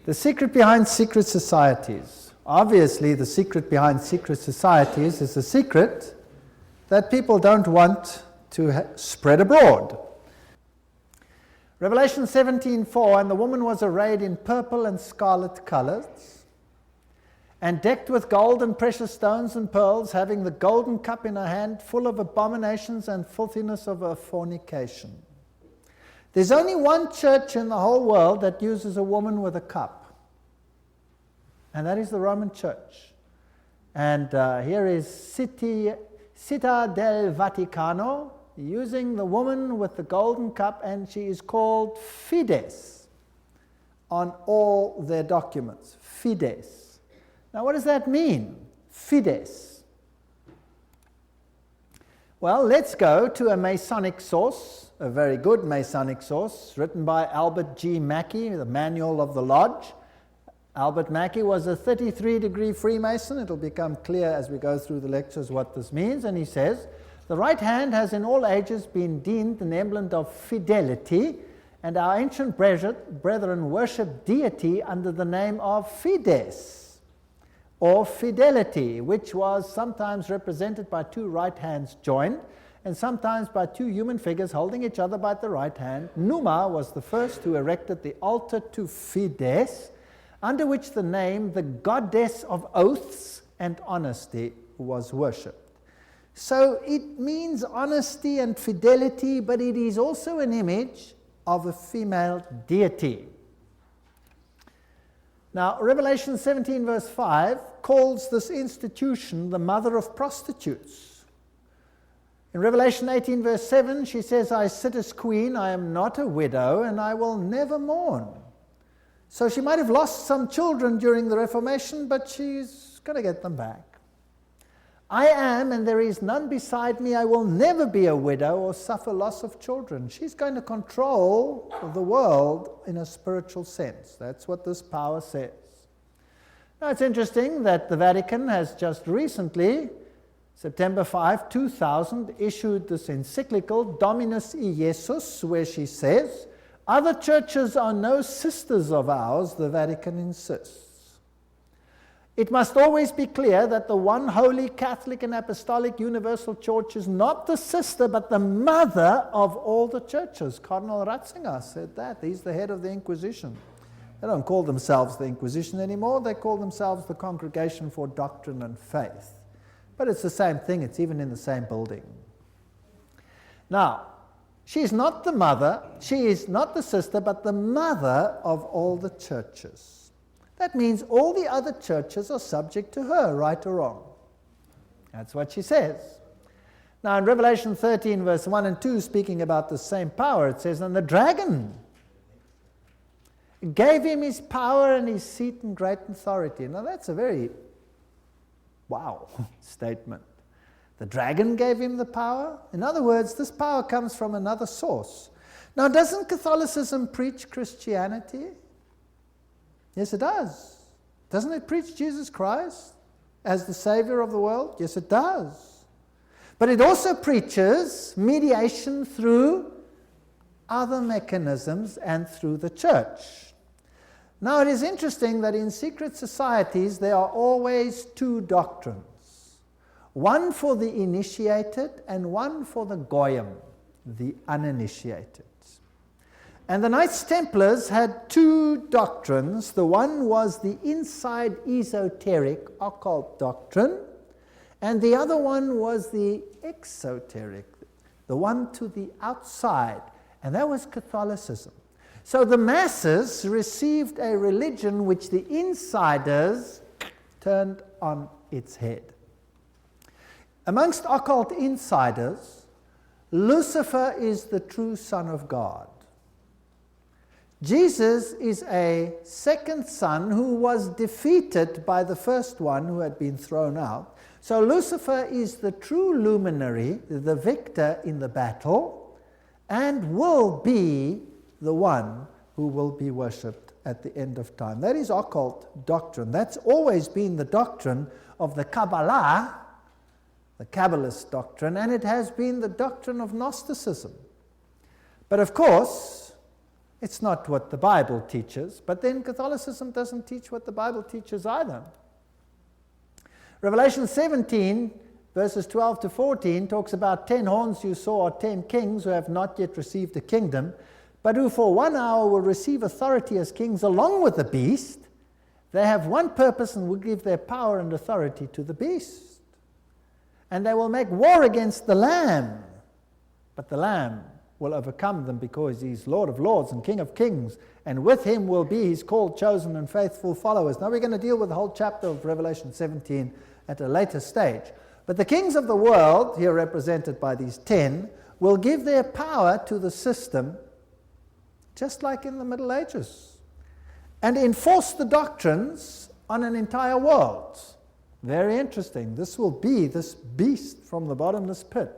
The secret behind secret societies. Obviously, the secret behind secret societies is a secret that people don't want to spread abroad. Revelation 17:4, and the woman was arrayed in purple and scarlet colors, and decked with gold and precious stones and pearls, having the golden cup in her hand, full of abominations and filthiness of her fornication. There's only one church in the whole world that uses a woman with a cup, and that is the Roman Church. And here is Città del Vaticano, using the woman with the golden cup, and she is called Fides on all their documents. Fides. Now, what does that mean? Fides. Well, let's go to a Masonic source, a very good Masonic source, written by Albert G. Mackey, the Manual of the Lodge. Albert Mackey was a 33-degree Freemason. It'll become clear as we go through the lectures what this means. And he says, the right hand has in all ages been deemed an emblem of fidelity, and our ancient brethren worshipped deity under the name of Fides, or fidelity, which was sometimes represented by two right hands joined, and sometimes by two human figures holding each other by the right hand. Numa was the first who erected the altar to Fides, under which the name, the goddess of oaths and honesty, was worshipped. So it means honesty and fidelity, but it is also an image of a female deity. Now, Revelation 17 verse 5 calls this institution the mother of prostitutes. In Revelation 18 verse 7, she says, I sit as queen, I am not a widow, and I will never mourn. So she might have lost some children during the Reformation, but she's going to get them back. I am, and there is none beside me. I will never be a widow or suffer loss of children. She's going to control the world in a spiritual sense. That's what this power says. Now, it's interesting that the Vatican has just recently, September 5, 2000, issued this encyclical, Dominus Iesus, where she says, other churches are no sisters of ours, the Vatican insists. It must always be clear that the one holy Catholic and Apostolic Universal Church is not the sister, but the mother of all the churches. Cardinal Ratzinger said that. He's the head of the Inquisition. They don't call themselves the Inquisition anymore. They call themselves the Congregation for Doctrine and Faith. But it's the same thing. It's even in the same building. Now, she is not the mother, she is not the sister, but the mother of all the churches. That means all the other churches are subject to her, right or wrong. That's what she says. Now in Revelation 13 verse 1 and 2, speaking about the same power, it says, and the dragon gave him his power and his seat and great authority. Now that's a very wow statement. The dragon gave him the power. In other words, this power comes from another source. Now, doesn't Catholicism preach Christianity? Yes, it does. Doesn't it preach Jesus Christ as the Savior of the world? Yes, it does. But it also preaches mediation through other mechanisms and through the church. Now, it is interesting that in secret societies there are always two doctrines. One for the initiated and one for the goyim, the uninitiated. And the Knights Templars had two doctrines. The one was the inside esoteric occult doctrine, and the other one was the exoteric, the one to the outside, and that was Catholicism. So the masses received a religion which the insiders turned on its head. Amongst occult insiders, Lucifer is the true Son of God. Jesus is a second son who was defeated by the first one who had been thrown out. So Lucifer is the true luminary, the victor in the battle, and will be the one who will be worshipped at the end of time. That is occult doctrine. That's always been the doctrine of the Kabbalah, the Kabbalist doctrine, and it has been the doctrine of Gnosticism. But of course, It's not what the Bible teaches, but then Catholicism doesn't teach what the Bible teaches either. Revelation 17, verses 12 to 14, talks about 10 horns you saw are 10 kings who have not yet received a kingdom, but who for 1 hour will receive authority as kings along with the beast. They have one purpose and will give their power and authority to the beast. And they will make war against the Lamb, but the Lamb will overcome them because he's Lord of lords and King of kings, and with him will be his called, chosen, and faithful followers. Now we're going to deal with the whole chapter of Revelation 17 at a later stage. But the kings of the world, here represented by these 10, will give their power to the system, just like in the Middle Ages, and enforce the doctrines on an entire world. Very interesting. This will be this beast from the bottomless pit.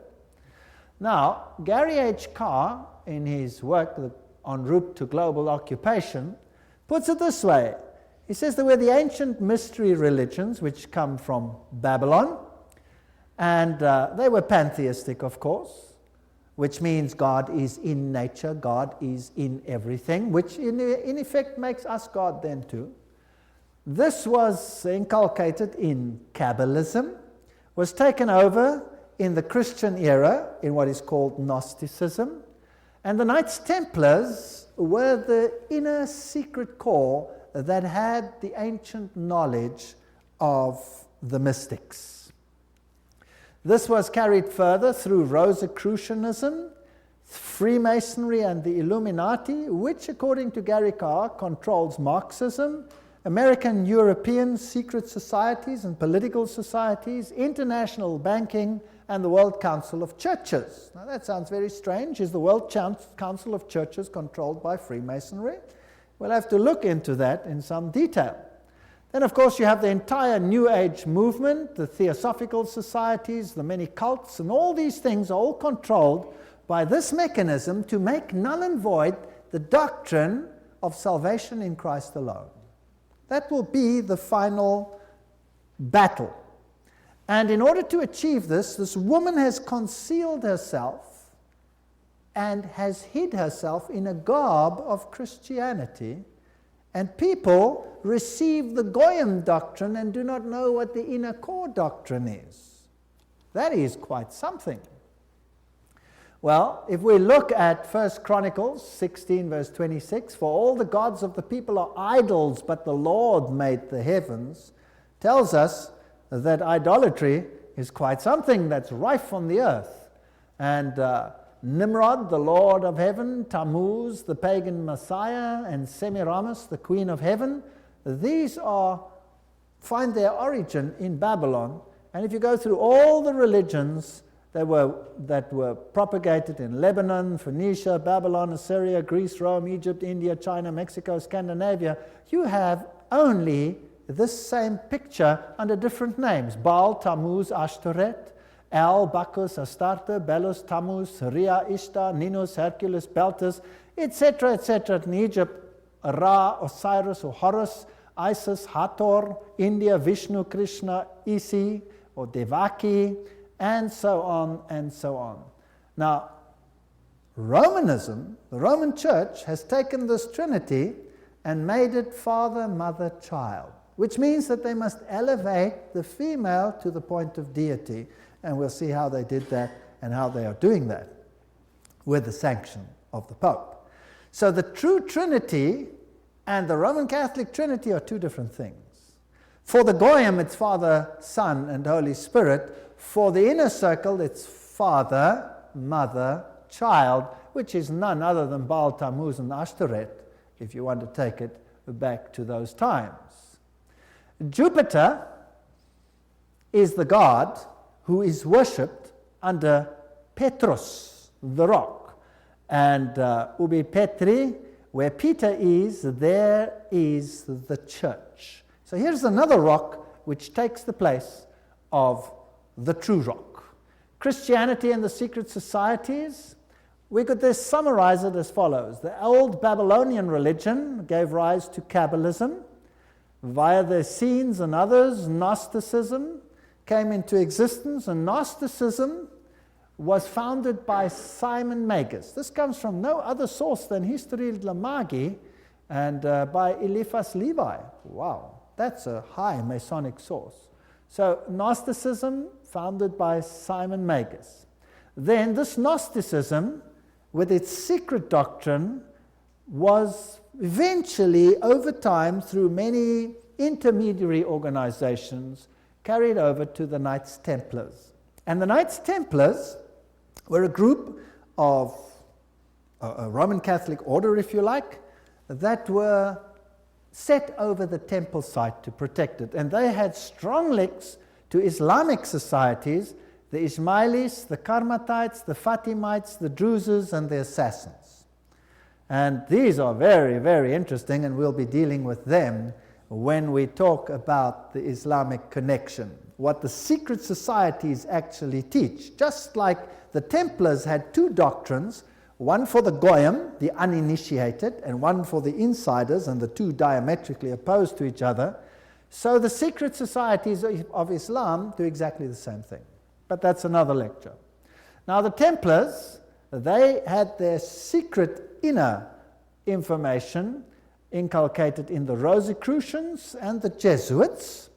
Now, Gary H. Carr, in his work En route to global occupation, puts it this way. He says there were the ancient mystery religions which come from Babylon, and they were pantheistic, of course, which means God is in nature, God is in everything, which in effect makes us God then too. This was inculcated in Kabbalism, was taken over in the Christian era in what is called Gnosticism, and the Knights Templars were the inner secret core that had the ancient knowledge of the mystics. This was carried further through Rosicrucianism, Freemasonry, and the Illuminati, which, according to Gary Carr, controls Marxism, American European secret societies and political societies, international banking, and the World Council of Churches. Now that sounds very strange. Is the World Council of Churches controlled by Freemasonry? We'll have to look into that in some detail. Then, of course, you have the entire New Age movement, the Theosophical societies, the many cults, and all these things are all controlled by this mechanism to make null and void the doctrine of salvation in Christ alone. That will be the final battle. And in order to achieve this, this woman has concealed herself and has hid herself in a garb of Christianity, and people receive the Goyim doctrine and do not know what the inner core doctrine is. That is quite something. Well, if we look at 1 Chronicles 16, verse 26, for all the gods of the people are idols, but the Lord made the heavens, tells us that idolatry is quite something that's rife on the earth. And Nimrod, the Lord of heaven, Tammuz, the pagan Messiah, and Semiramis, the Queen of heaven, these find their origin in Babylon. And if you go through all the religions that were propagated in Lebanon, Phoenicia, Babylon, Assyria, Greece, Rome, Egypt, India, China, Mexico, Scandinavia, you have only this same picture under different names: Baal, Tammuz, Ashtoreth, El, Bacchus, Astarte, Belus, Tammuz, Rhea, Ishtar, Ninus, Hercules, Beltis, etc., etc. In Egypt, Ra, Osiris, or Horus, Isis, Hathor, India, Vishnu, Krishna, Isi, or Devaki, and so on and so on. Now, Romanism, the Roman Church, has taken this Trinity and made it Father, Mother, Child, which means that they must elevate the female to the point of deity. And we'll see how they did that and how they are doing that with the sanction of the Pope. So the true Trinity and the Roman Catholic Trinity are two different things. For the Goyim, it's Father, Son, and Holy Spirit. For the inner circle, it's Father, Mother, Child, which is none other than Baal, Tammuz, and Ashtoreth, if you want to take it back to those times. Jupiter is the god who is worshipped under Petrus, the rock. And Ubi Petri, where Peter is, there is the church. So here's another rock which takes the place of the true rock. Christianity and the secret societies, we could just summarize it as follows. The old Babylonian religion gave rise to Kabbalism. Via the Essenes and others, Gnosticism came into existence, and Gnosticism was founded by Simon Magus. This comes from no other source than History de la Magie and by Eliphas Levi. Wow, that's a high Masonic source. So Gnosticism, founded by Simon Magus. Then this Gnosticism, with its secret doctrine, was eventually, over time, through many intermediary organizations, carried over to the Knights Templars. And the Knights Templars were a group of a Roman Catholic order, if you like, that were set over the temple site to protect it. And they had strong links to Islamic societies, the Ismailis, the Karmatites, the Fatimites, the Druzes, and the Assassins. And these are very, very interesting, and we'll be dealing with them when we talk about the Islamic connection, what the secret societies actually teach. Just like the Templars had two doctrines, one for the Goyim, the uninitiated, and one for the insiders, and the two diametrically opposed to each other, so the secret societies of Islam do exactly the same thing. But that's another lecture. Now the Templars, they had their secret inner information inculcated in the Rosicrucians and the Jesuits.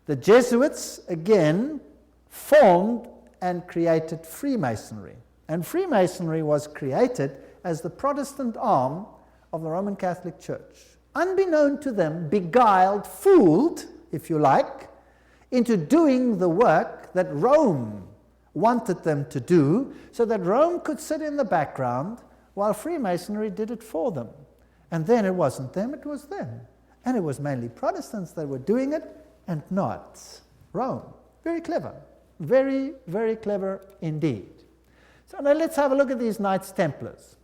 The Jesuits, again, formed and created Freemasonry. And Freemasonry was created as the Protestant arm of the Roman Catholic Church. Unbeknown to them, beguiled, fooled, if you like, into doing the work that Rome wanted them to do, so that Rome could sit in the background while Freemasonry did it for them. And then it wasn't them, it was them. And it was mainly Protestants that were doing it, and not Rome. Very clever. Very, very clever indeed. So now let's have a look at these Knights Templars.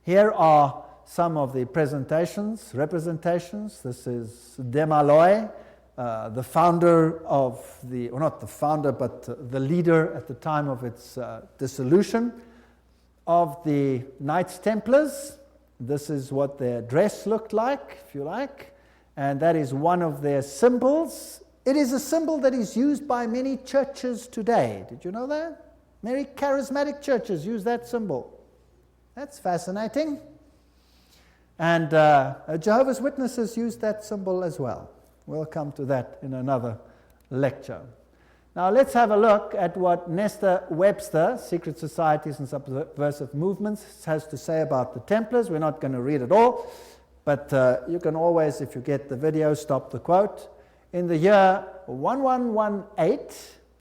Here are some of the representations. This is Desmaloy, the founder of the, or not the founder, but the leader at the time of its dissolution of the Knights Templars. This is what their dress looked like, if you like, and that is one of their symbols. It is a symbol that is used by many churches today. Did you know that? Many charismatic churches use that symbol. That's fascinating. And Jehovah's Witnesses use that symbol as well. We'll come to that in another lecture. Now let's have a look at what Nestor Webster, Secret Societies and Subversive Movements, has to say about the Templars. We're not going to read it all, but you can always, if you get the video, stop the quote. In the year 1118,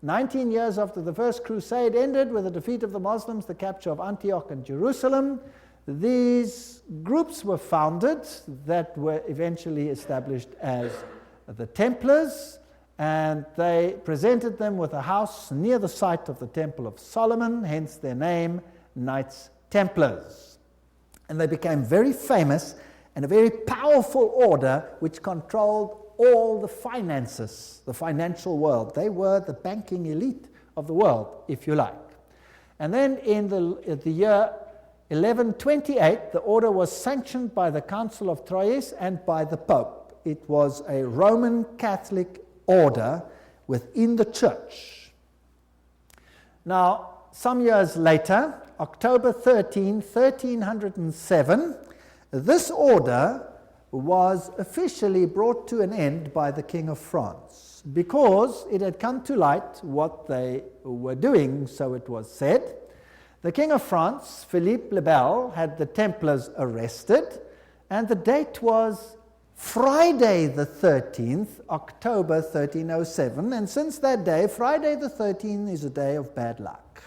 19 years after the First Crusade ended with the defeat of the Muslims, the capture of Antioch and Jerusalem, these groups were founded that were eventually established as the Templars, and they presented them with a house near the site of the Temple of Solomon, hence their name, Knights Templars. And they became very famous and a very powerful order which controlled all the finances, the financial world. They were the banking elite of the world, if you like. And then in the year 1128, the order was sanctioned by the Council of Troyes and by the Pope. It was a Roman Catholic order within the church. Now, some years later, October 13, 1307, this order was officially brought to an end by the King of France because it had come to light what they were doing, so it was said. The King of France, Philippe le Bel, had the Templars arrested, and the date was Friday the 13th, October 1307, and since that day, Friday the 13th is a day of bad luck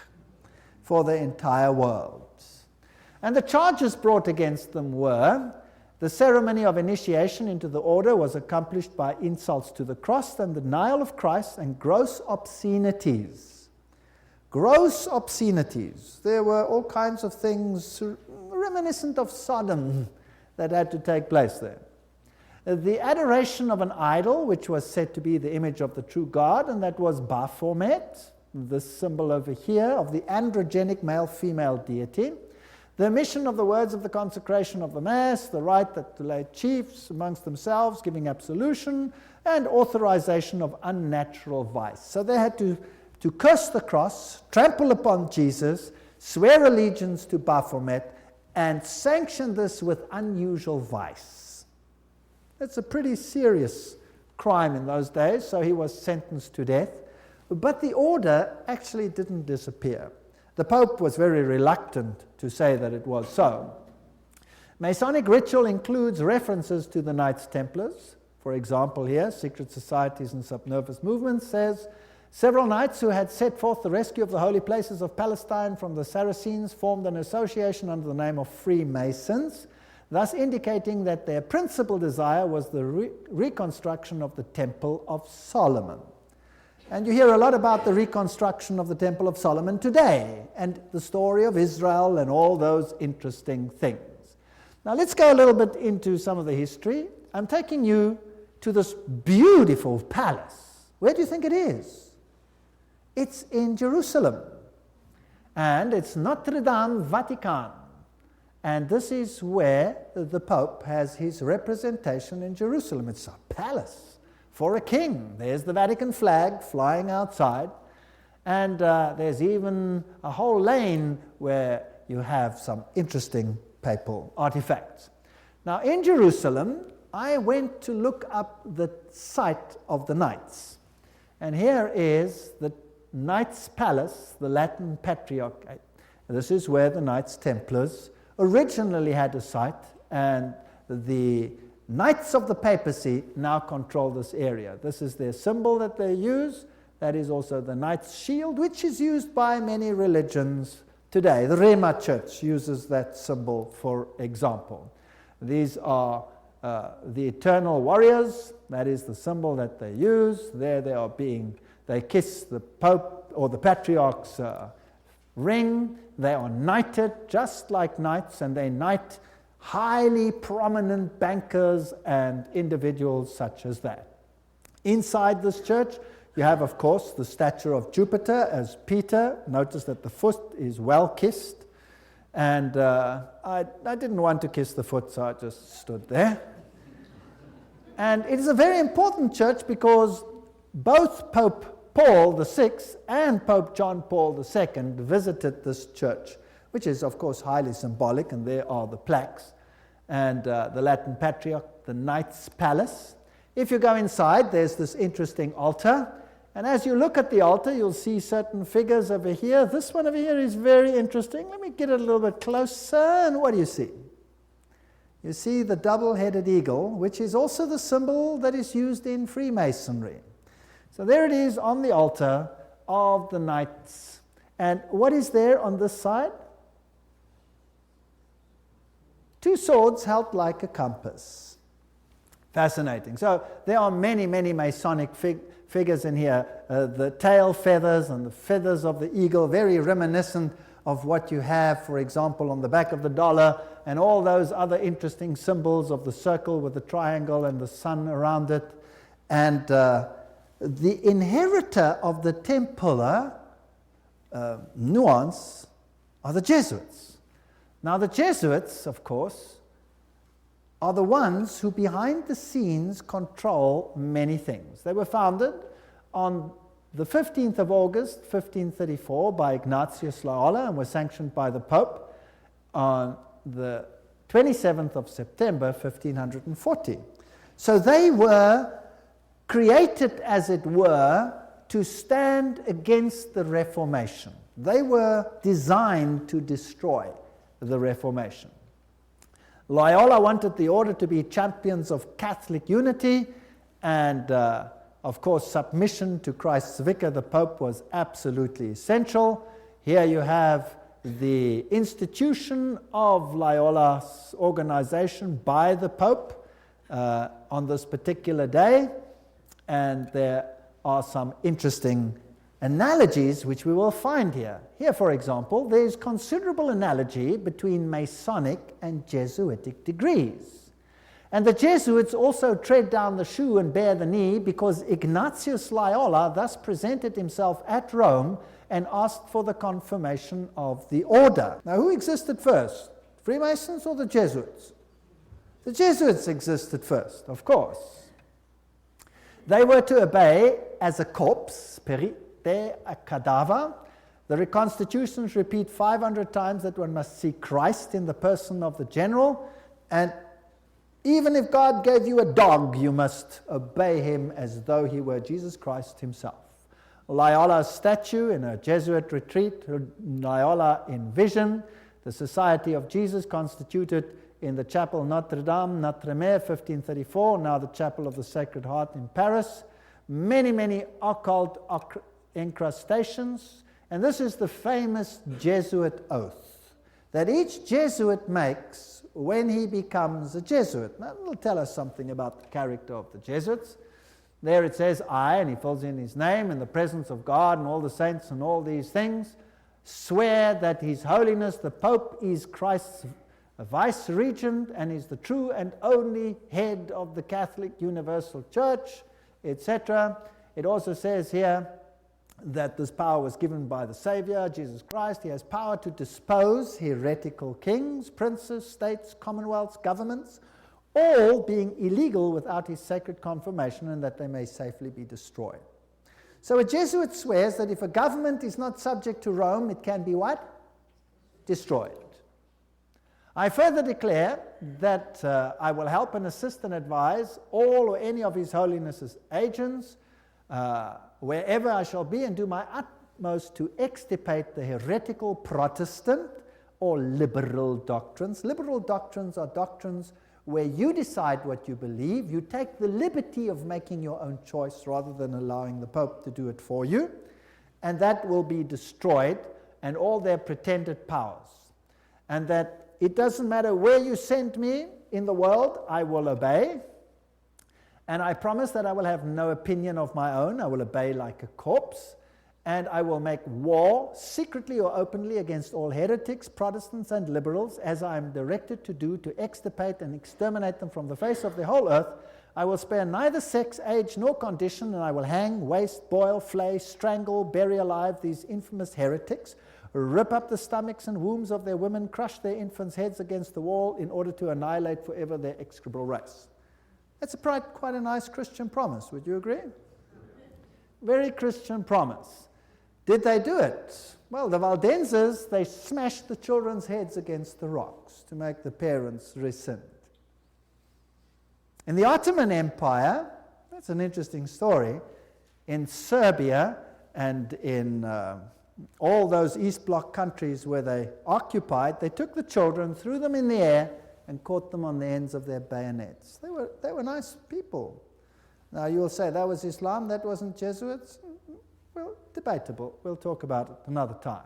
for the entire world. And the charges brought against them were: the ceremony of initiation into the order was accomplished by insults to the cross and the denial of Christ and gross obscenities. Gross obscenities. There were all kinds of things reminiscent of Sodom that had to take place there. The adoration of an idol, which was said to be the image of the true God, and that was Baphomet, this symbol over here of the androgenic male-female deity. The omission of the words of the consecration of the Mass, the right that to lay chiefs amongst themselves, giving absolution, and authorization of unnatural vice. So they had to to curse the cross, trample upon Jesus, swear allegiance to Baphomet, and sanction this with unusual vice. That's a pretty serious crime in those days, so he was sentenced to death. But the order actually didn't disappear. The Pope was very reluctant to say that it was so. Masonic ritual includes references to the Knights Templars. For example, here, Secret Societies and Subnervous Movements says, several knights who had set forth the rescue of the holy places of Palestine from the Saracens formed an association under the name of Freemasons, thus indicating that their principal desire was the reconstruction of the Temple of Solomon. And you hear a lot about the reconstruction of the Temple of Solomon today, and the story of Israel and all those interesting things. Now let's go a little bit into some of the history. I'm taking you to this beautiful palace. Where do you think it is? It's in Jerusalem. And it's Notre Dame Vatican. And this is where the Pope has his representation in Jerusalem. It's a palace for a king. There's the Vatican flag flying outside. And there's even a whole lane where you have some interesting papal artifacts. Now in Jerusalem, I went to look up the site of the Knights. And here is the Knights Palace, the Latin Patriarchate. This is where the Knights Templars originally had a site, and the Knights of the Papacy now control this area. This is their symbol that they use. That is also the Knight's shield, which is used by many religions today. The Rema Church uses that symbol, for example. These are the eternal warriors. That is the symbol that they use. There they are they kiss the Pope or the Patriarch's ring. They are knighted just like knights, and they knight highly prominent bankers and individuals such as that. Inside this church, you have, of course, the statue of Jupiter as Peter. Notice that the foot is well kissed. And I didn't want to kiss the foot, so I just stood there. And it is a very important church because both Pope Paul VI and Pope John Paul II visited this church, which is, of course, highly symbolic, and there are the plaques. And the Latin Patriarch, the Knights Palace. If you go inside, there's this interesting altar. And as you look at the altar, you'll see certain figures over here. This one over here is very interesting. Let me get it a little bit closer. And what do you see? You see the double-headed eagle, which is also the symbol that is used in Freemasonry. So there it is on the altar of the Knights. And what is there on this side? Two swords held like a compass. Fascinating. So there are many, many Masonic figures in here. The tail feathers and the feathers of the eagle, very reminiscent of what you have, for example, on the back of the dollar, and all those other interesting symbols of the circle with the triangle and the sun around it. And the inheritor of the Templar nuance are the Jesuits. Now the Jesuits, of course, are the ones who behind the scenes control many things. They were founded on the 15th of August, 1534 by Ignatius Loyola and were sanctioned by the Pope on the 27th of September, 1540. So they were created, as it were, to stand against the Reformation. They were designed to destroy the Reformation. Loyola wanted the order to be champions of Catholic unity, and of course submission to Christ's vicar, the Pope, was absolutely essential. Here you have the institution of Loyola's organization by the Pope on this particular day, and there are some interesting analogies which we will find here. Here, for example, there is considerable analogy between Masonic and Jesuitic degrees. And the Jesuits also tread down the shoe and bear the knee because Ignatius Loyola thus presented himself at Rome and asked for the confirmation of the order. Now, who existed first? Freemasons or the Jesuits? The Jesuits existed first, of course. They were to obey as a corps, stay a cadaver. The reconstitutions repeat 500 times that one must see Christ in the person of the general, and even if God gave you a dog, you must obey him as though he were Jesus Christ himself. Loyola's statue in a Jesuit retreat, Loyola in vision, the Society of Jesus constituted in the Chapel Notre-Dame, Notre-Dame, 1534, now the Chapel of the Sacred Heart in Paris. Many, many occult incrustations. And this is the famous Jesuit oath that each Jesuit makes when he becomes a Jesuit. Now, it'll tell us something about the character of the Jesuits. There it says, I, and he fills in his name, in the presence of God and all the saints and all these things, swear that His Holiness the Pope is Christ's vice-regent and is the true and only head of the Catholic Universal Church, etc. It also says here that this power was given by the Savior, Jesus Christ. He has power to dispose heretical kings, princes, states, commonwealths, governments, all being illegal without his sacred confirmation, and that they may safely be destroyed. So a Jesuit swears that if a government is not subject to Rome, it can be what? Destroyed. I further declare that I will help and assist and advise all or any of His Holiness's agents wherever I shall be, and do my utmost to extirpate the heretical Protestant or liberal doctrines. Liberal doctrines are doctrines where you decide what you believe. You take the liberty of making your own choice rather than allowing the Pope to do it for you. And that will be destroyed, and all their pretended powers. And that it doesn't matter where you send me in the world, I will obey. And I promise that I will have no opinion of my own. I will obey like a corpse. And I will make war, secretly or openly, against all heretics, Protestants, and liberals, as I am directed to do, to extirpate and exterminate them from the face of the whole earth. I will spare neither sex, age, nor condition, and I will hang, waste, boil, flay, strangle, bury alive these infamous heretics, rip up the stomachs and wombs of their women, crush their infants' heads against the wall in order to annihilate forever their execrable race. That's quite a nice Christian promise, would you agree? Very Christian promise. Did they do it? Well, the Waldenses, they smashed the children's heads against the rocks to make the parents rescind. In the Ottoman Empire, that's an interesting story, in Serbia and in all those East Bloc countries where they occupied, they took the children, threw them in the air, and caught them on the ends of their bayonets. They were nice people. Now you'll say, that was Islam, that wasn't Jesuits? Well, debatable. We'll talk about it another time.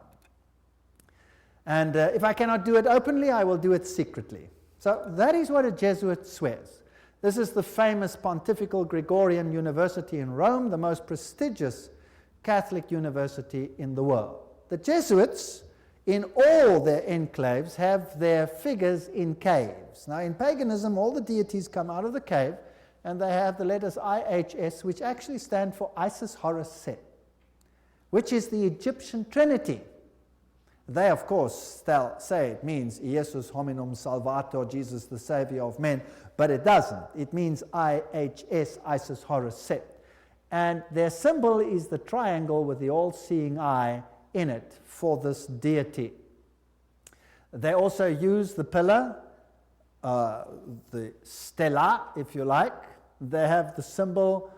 And if I cannot do it openly, I will do it secretly. So that is what a Jesuit swears. This is the famous Pontifical Gregorian University in Rome, the most prestigious Catholic university in the world. The Jesuits, in all their enclaves, have their figures in caves. Now, in paganism, all the deities come out of the cave, and they have the letters IHS, which actually stand for Isis, Horus, Set, which is the Egyptian Trinity. They, of course, say it means Iesus hominum salvator, Jesus the Savior of men, but it doesn't. It means IHS, Isis, Horus, Set. And their symbol is the triangle with the all-seeing eye in it for this deity. They also use the pillar, the stela, if you like. They have the symbol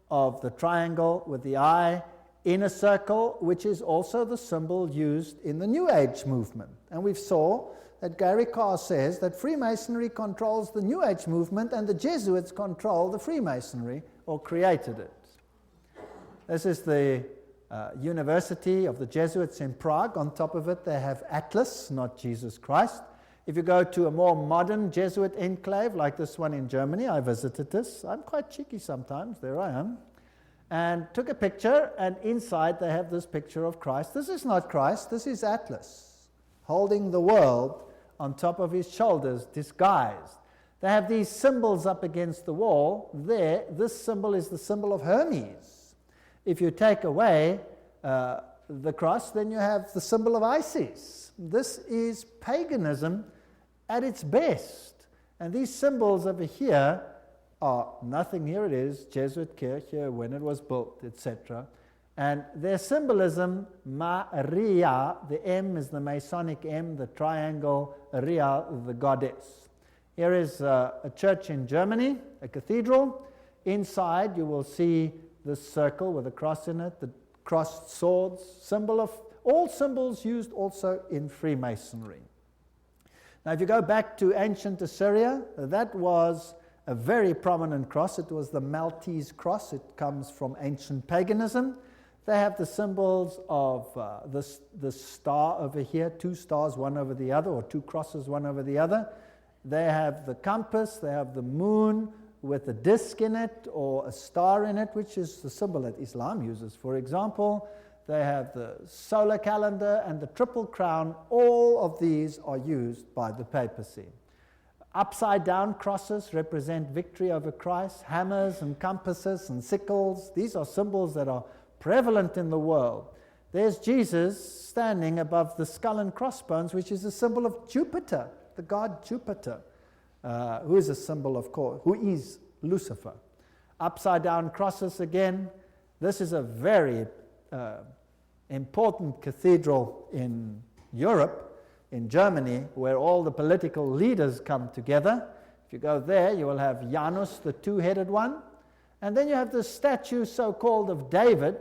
of the triangle with the eye in a circle, which is also the symbol used in the New Age movement. And we saw that Gary Carr says that Freemasonry controls the New Age movement and the Jesuits control the Freemasonry, or created it. This is the University of the Jesuits in Prague. On top of it, they have Atlas, not Jesus Christ. If you go to a more modern Jesuit enclave, like this one in Germany, I visited this. I'm quite cheeky sometimes. There I am. And took a picture, and inside they have this picture of Christ. This is not Christ. This is Atlas, holding the world on top of his shoulders, disguised. They have these symbols up against the wall. There, this symbol is the symbol of Hermes. If you take away the cross, then you have the symbol of Isis. This is paganism at its best. And these symbols over here are nothing. Here it is, Jesuit Kirche, when it was built, etc. And their symbolism, Maria, the M is the Masonic M, the triangle, Ria, the goddess. Here is a church in Germany, a cathedral. Inside you will see this circle with a cross in it, the crossed swords, symbol of all symbols used also in Freemasonry. Now if you go back to ancient Assyria, that was a very prominent cross. It was the Maltese cross. It comes from ancient paganism. They have the symbols of the star over here, 2 stars, one over the other, or 2 crosses, one over the other. They have the compass, they have the moon with a disc in it, or a star in it, which is the symbol that Islam uses, for example. They have the solar calendar and the triple crown. All of these are used by the papacy. Upside down crosses represent victory over Christ. Hammers and compasses and sickles, these are symbols that are prevalent in the world. There's Jesus standing above the skull and crossbones, which is a symbol of Jupiter, the god Jupiter, who is a symbol, of course, who is Lucifer. Upside down crosses again. This is a very important cathedral in Europe, in Germany, where all the political leaders come together. If you go there, you will have Janus, the 2-headed one. And then you have the statue so-called of David.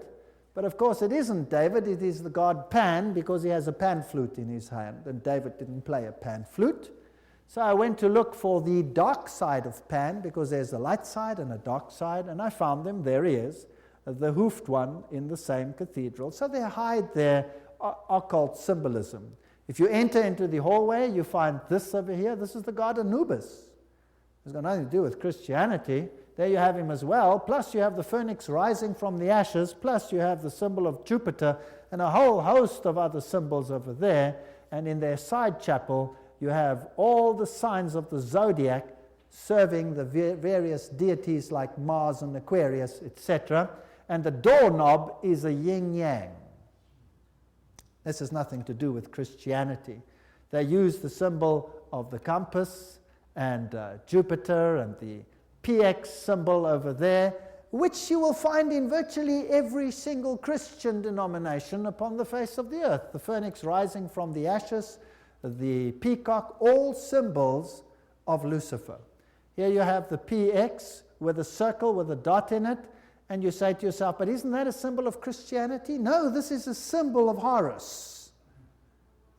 But of course it isn't David, it is the god Pan, because he has a pan flute in his hand, and David didn't play a pan flute. So I went to look for the dark side of Pan, because there's a light side and a dark side, and I found him. There he is, the hoofed one in the same cathedral. So they hide their occult symbolism. If you enter into the hallway, you find this over here. This is the god Anubis. It's got nothing to do with Christianity. There you have him as well, plus you have the phoenix rising from the ashes, plus you have the symbol of Jupiter, and a whole host of other symbols over there. And in their side chapel, you have all the signs of the zodiac serving the various deities like Mars and Aquarius, etc. And the doorknob is a yin-yang. This has nothing to do with Christianity. They use the symbol of the compass and Jupiter and the PX symbol over there, which you will find in virtually every single Christian denomination upon the face of the earth. The phoenix rising from the ashes, the peacock, all symbols of Lucifer. Here you have the PX with a circle with a dot in it, and you say to yourself, but isn't that a symbol of Christianity? No, this is a symbol of Horus.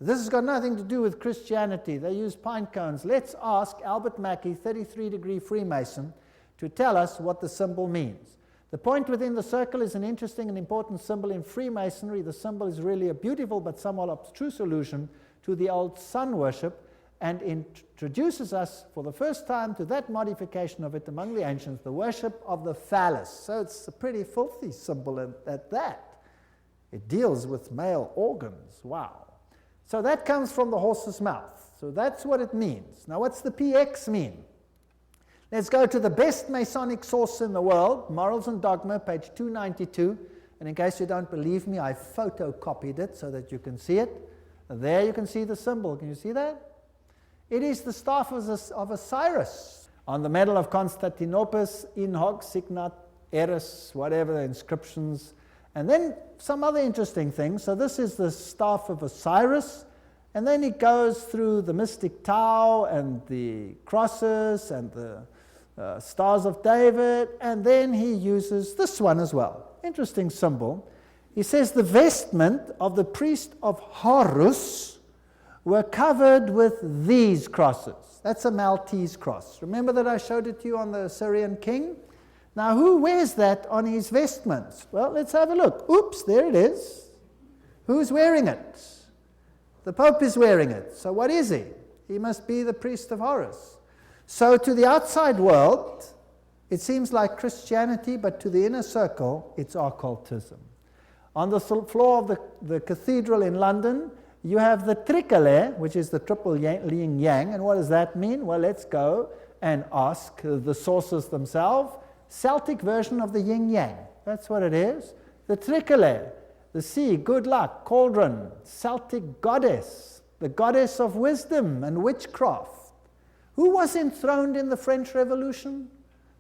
This has got nothing to do with Christianity. They use pine cones. Let's ask Albert Mackey, 33-degree Freemason, to tell us what the symbol means. The point within the circle is an interesting and important symbol in Freemasonry. The symbol is really a beautiful but somewhat abstruse allusion to the old sun worship, and introduces us for the first time to that modification of it among the ancients, the worship of the phallus. So it's a pretty filthy symbol at that. It deals with male organs. Wow. So that comes from the horse's mouth. So that's what it means. Now what's the PX mean? Let's go to the best Masonic source in the world, Morals and Dogma, page 292. And in case you don't believe me, I photocopied it so that you can see it. There you can see the symbol. Can you see that? It is the staff of Osiris. On the medal of Constantinople, in hoc signat eris, whatever the inscriptions. And then some other interesting things. So this is the staff of Osiris. And then it goes through the mystic Tau and the crosses and the stars of David. And then he uses this one as well. Interesting symbol. He says the vestment of the priest of Horus were covered with these crosses. That's a Maltese cross. Remember that I showed it to you on the Assyrian king? Now, who wears that on his vestments? Well, let's have a look. Oops, there it is. Who's wearing it? The Pope is wearing it. So what is he? He must be the priest of Horus. So to the outside world, it seems like Christianity, but to the inner circle, it's occultism. On the floor of the cathedral in London, you have the tricolour, which is the triple yin-yang. And what does that mean? Well, let's go and ask the sources themselves. Celtic version of the yin-yang. That's what it is. The tricolour, the sea, good luck, cauldron, Celtic goddess, the goddess of wisdom and witchcraft. Who was enthroned in the French Revolution?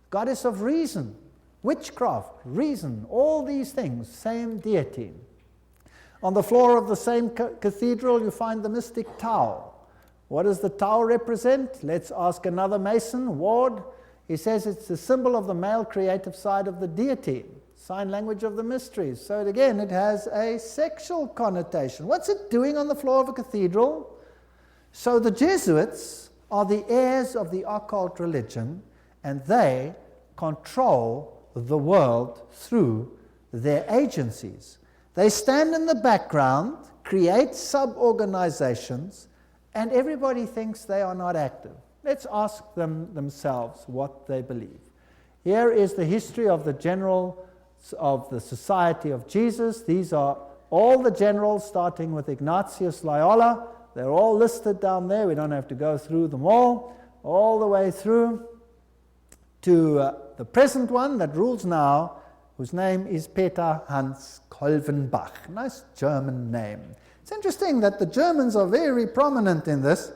Goddess of reason. witchcraft, reason, all these things, same deity. On the floor of the same cathedral, you find the mystic Tau. What does the Tau represent? Let's ask another Mason, Ward. He says it's the symbol of the male creative side of the deity, sign language of the mysteries. So again, it has a sexual connotation. What's it doing on the floor of a cathedral? So the Jesuits are the heirs of the occult religion, and they control the world through their agencies. They stand in the background, create sub-organizations, and everybody thinks they are not active. Let's ask them themselves what they believe. Here is the history of the generals of the Society of Jesus. These are all the generals, starting with Ignatius Loyola. They're all listed down there. We don't have to go through them all the way through to the present one that rules now, whose name is Peter Hans Kolvenbach. Nice German name. It's interesting that the Germans are very prominent in this.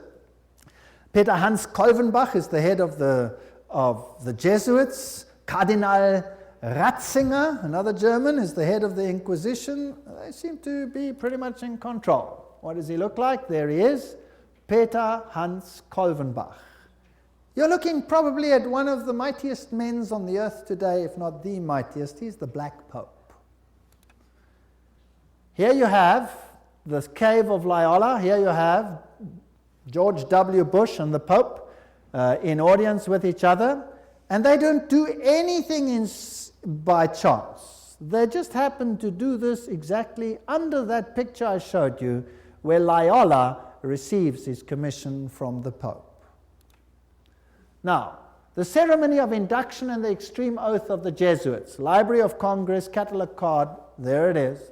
Peter Hans Kolvenbach is the head of the Jesuits. Cardinal Ratzinger, another German, is the head of the Inquisition. They seem to be pretty much in control. What does he look like? There he is, Peter Hans Kolvenbach. You're looking probably at one of the mightiest men on the earth today, if not the mightiest. He's the Black Pope. Here you have the cave of Loyola. Here you have George W. Bush and the Pope in audience with each other. And they don't do anything by chance. They just happen to do this exactly under that picture I showed you, where Loyola receives his commission from the Pope. Now, the ceremony of induction and the extreme oath of the Jesuits, Library of Congress, catalog card, there it is.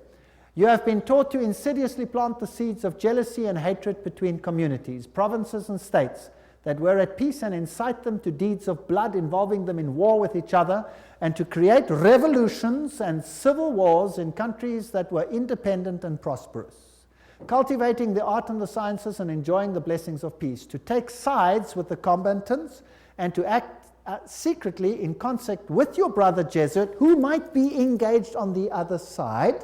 You have been taught to insidiously plant the seeds of jealousy and hatred between communities, provinces and states that were at peace, and incite them to deeds of blood involving them in war with each other, and to create revolutions and civil wars in countries that were independent and prosperous, cultivating the art and the sciences and enjoying the blessings of peace, to take sides with the combatants and to act secretly in concert with your brother Jesuit, who might be engaged on the other side,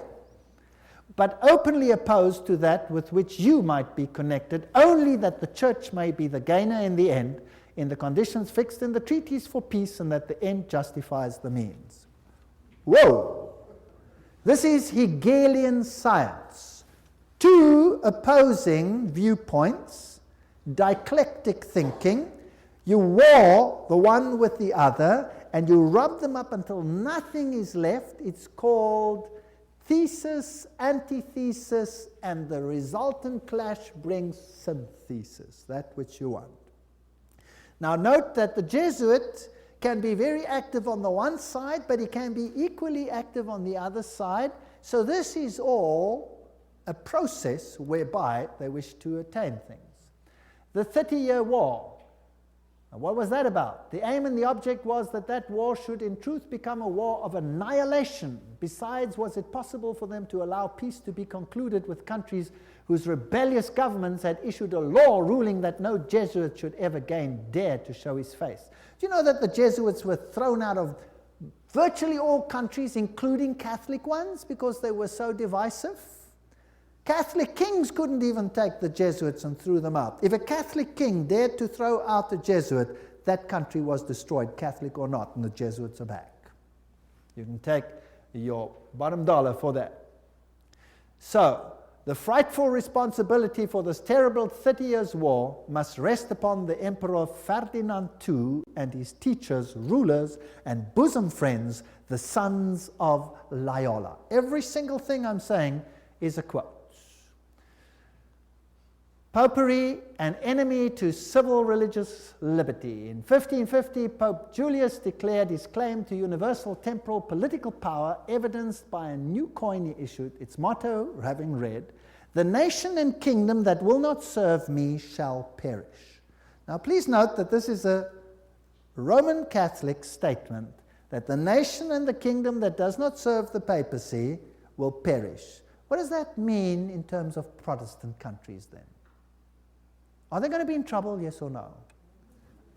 but openly opposed to that with which you might be connected, only that the church may be the gainer in the end, in the conditions fixed in the treaties for peace, and that the end justifies the means. Whoa! This is Hegelian science. Two opposing viewpoints, dialectic thinking. You war the one with the other, and you rub them up until nothing is left. It's called thesis, antithesis, and the resultant clash brings synthesis, that which you want. Now note that the Jesuit can be very active on the one side, but he can be equally active on the other side. So this is all a process whereby they wish to attain things. The 30-Year War. Now, what was that about? The aim and the object was that that war should in truth become a war of annihilation. Besides, was it possible for them to allow peace to be concluded with countries whose rebellious governments had issued a law ruling that no Jesuit should ever again dare to show his face? Do you know that the Jesuits were thrown out of virtually all countries, including Catholic ones, because they were so divisive? Catholic kings couldn't even take the Jesuits and threw them out. If a Catholic king dared to throw out a Jesuit, that country was destroyed, Catholic or not, and the Jesuits are back. You can take your bottom dollar for that. So, the frightful responsibility for this terrible 30 Years' War must rest upon the Emperor Ferdinand II and his teachers, rulers, and bosom friends, the sons of Loyola. Every single thing I'm saying is a quote. Popery, an enemy to civil religious liberty. In 1550, Pope Julius declared his claim to universal temporal political power, evidenced by a new coin he issued, its motto having read, "The nation and kingdom that will not serve me shall perish." Now please note that this is a Roman Catholic statement, that the nation and the kingdom that does not serve the papacy will perish. What does that mean in terms of Protestant countries then? Are they going to be in trouble, yes or no?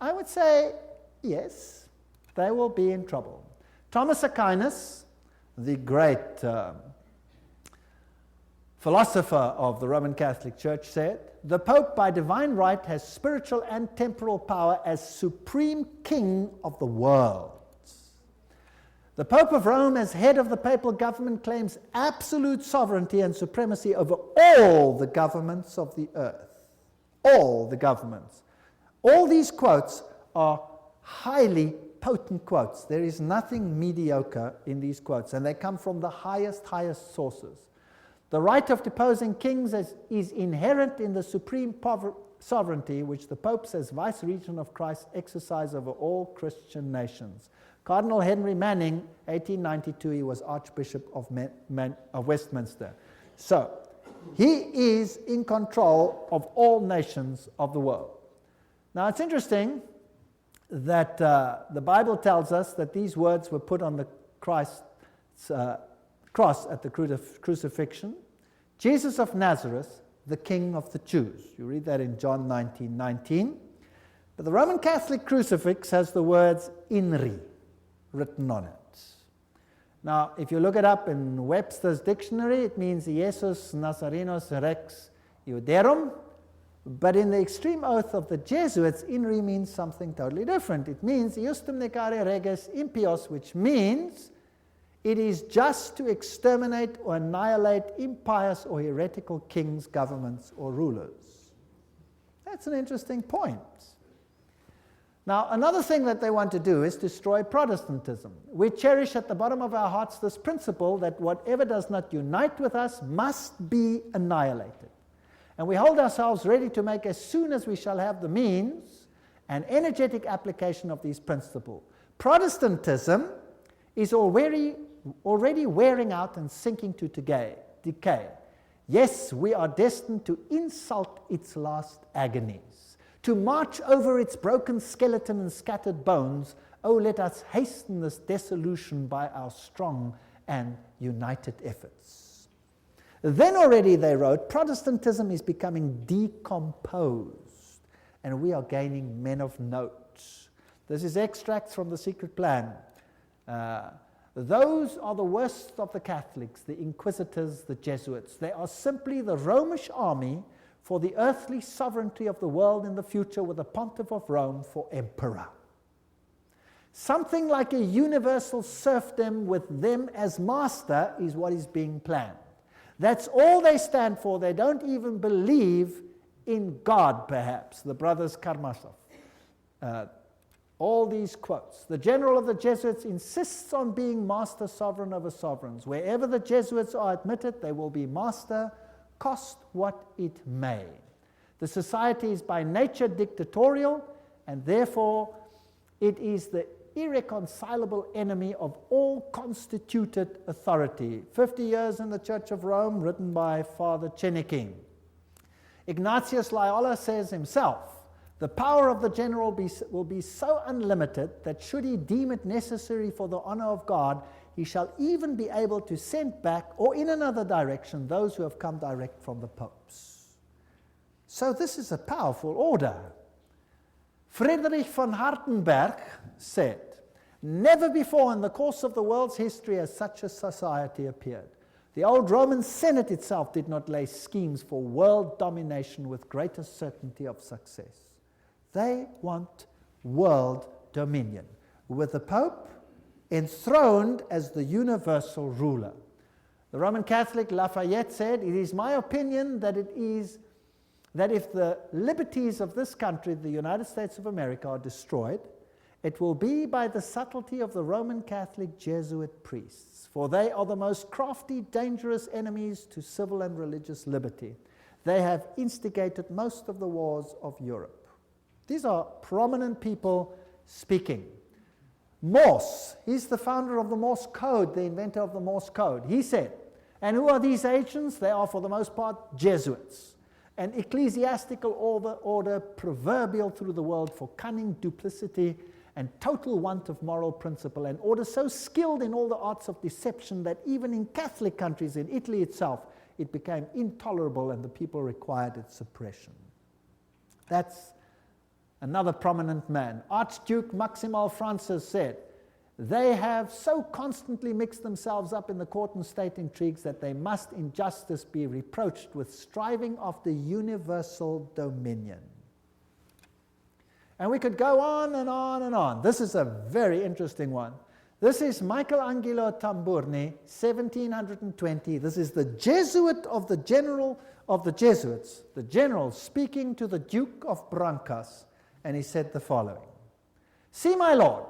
I would say yes, they will be in trouble. Thomas Aquinas, the great philosopher of the Roman Catholic Church, said, "The Pope by divine right has spiritual and temporal power as supreme king of the world. The Pope of Rome, as head of the papal government, claims absolute sovereignty and supremacy over all the governments of the earth." All the governments. All these quotes are highly potent quotes. There is nothing mediocre in these quotes, and they come from the highest sources. The right of deposing kings is inherent in the supreme sovereignty which the popes, as vice-regent of Christ, exercise over all Christian nations. Cardinal Henry Manning, 1892, he was Archbishop of Westminster. So, he is in control of all nations of the world. Now, it's interesting that the Bible tells us that these words were put on the Christ's cross at the crucifixion. Jesus of Nazareth, the King of the Jews. You read that in John 19:19. But the Roman Catholic crucifix has the words "INRI" written on it. Now, if you look it up in Webster's dictionary, it means Jesus Nazarenos Rex Iuderum. But in the extreme oath of the Jesuits, "INRI" means something totally different. It means "Iustum negare reges impios," which means it is just to exterminate or annihilate impious or heretical kings, governments, or rulers. That's an interesting point. Now, another thing that they want to do is destroy Protestantism. We cherish at the bottom of our hearts this principle that whatever does not unite with us must be annihilated. And we hold ourselves ready to make, as soon as we shall have the means, an energetic application of these principles. Protestantism is already wearing out and sinking to decay. Yes, we are destined to insult its last agonies, to march over its broken skeleton and scattered bones. Oh, let us hasten this dissolution by our strong and united efforts. Then already, they wrote, Protestantism is becoming decomposed, and we are gaining men of note. This is extracts from The Secret Plan. Those are the worst of the Catholics, the Inquisitors, the Jesuits. They are simply the Romish army for the earthly sovereignty of the world in the future, with the Pontiff of Rome for emperor. Something like a universal serfdom with them as master is what is being planned. That's all they stand for. They don't even believe in God, perhaps, the brothers Karamazov. All these quotes. The general of the Jesuits insists on being master sovereign over sovereigns. Wherever the Jesuits are admitted, they will be master, cost what it may. The society is by nature dictatorial, and therefore it is the irreconcilable enemy of all constituted authority. 50 Years in the Church of Rome, written by Father Chenikin. Ignatius Loyola says himself, the power of the general will be so unlimited that should he deem it necessary for the honor of God, he shall even be able to send back, or in another direction, those who have come direct from the popes. So this is a powerful order. Friedrich von Hartenberg said, never before in the course of the world's history has such a society appeared. The old Roman Senate itself did not lay schemes for world domination with greater certainty of success. They want world dominion, with the Pope enthroned as the universal ruler. The Roman Catholic Lafayette said, it is my opinion that if the liberties of this country, the United States of America, are destroyed, it will be by the subtlety of the Roman Catholic Jesuit priests, for they are the most crafty, dangerous enemies to civil and religious liberty. They have instigated most of the wars of Europe. These are prominent people speaking. Morse, he's the founder of the Morse Code, the inventor of the Morse Code. He said, and who are these agents? They are for the most part Jesuits, an ecclesiastical order proverbial through the world for cunning, duplicity, and total want of moral principle, an order so skilled in all the arts of deception that even in Catholic countries, in Italy itself, it became intolerable and the people required its suppression. That's another prominent man. Archduke Maximal Francis said, They have so constantly mixed themselves up in the court and state intrigues that they must in justice be reproached with striving after universal dominion. And we could go on and on and on. This is a very interesting one. This is Michelangelo Tamburni, 1720. This is the Jesuit of the general of the Jesuits, the general speaking to the Duke of Brancas, and he said the following: "See, my lord,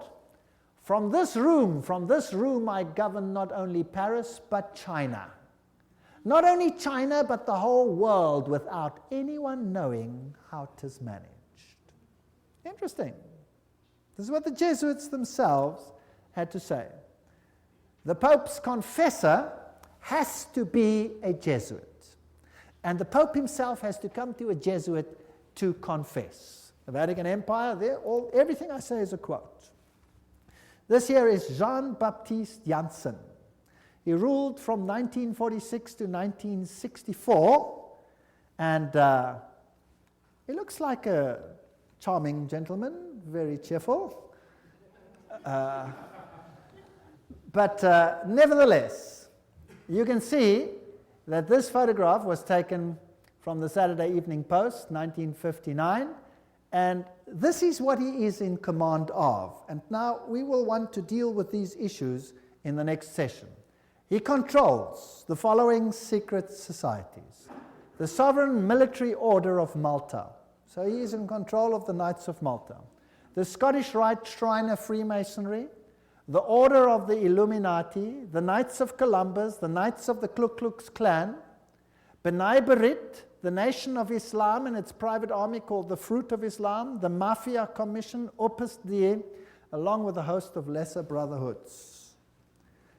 from this room I govern not only Paris but China. Not only China but the whole world without anyone knowing how 'tis managed." Interesting. This is what the Jesuits themselves had to say. The Pope's confessor has to be a Jesuit. And the Pope himself has to come to a Jesuit to confess. The Vatican Empire, everything I say is a quote. This here is Jean-Baptiste Janssen. He ruled from 1946 to 1964, and he looks like a charming gentleman, very cheerful. But nevertheless, you can see that this photograph was taken from the Saturday Evening Post, 1959, and this is what he is in command of. And now we will want to deal with these issues in the next session. He controls the following secret societies: the Sovereign Military Order of Malta. So he is in control of the Knights of Malta. The Scottish Rite Shrine of Freemasonry, the Order of the Illuminati, the Knights of Columbus, the Knights of the Ku Klux Klan, B'nai B'rith, the Nation of Islam and its private army called the Fruit of Islam, the Mafia Commission, Opus Dei, along with a host of lesser brotherhoods.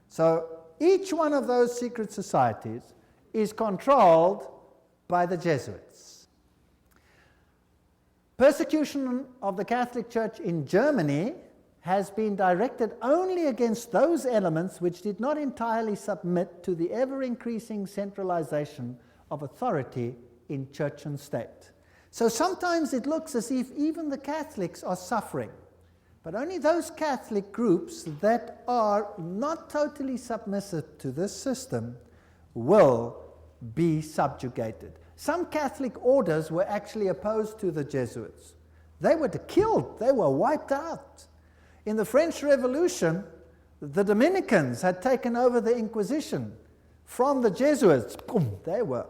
So each one of those secret societies is controlled by the Jesuits. Persecution of the Catholic Church in Germany has been directed only against those elements which did not entirely submit to the ever-increasing centralization of authority in church and state. So sometimes it looks as if even the Catholics are suffering, but only those Catholic groups that are not totally submissive to this system will be subjugated. Some Catholic orders were actually opposed to the Jesuits. They were killed, they were wiped out. In the French Revolution, the Dominicans had taken over the Inquisition from the Jesuits. Boom, they were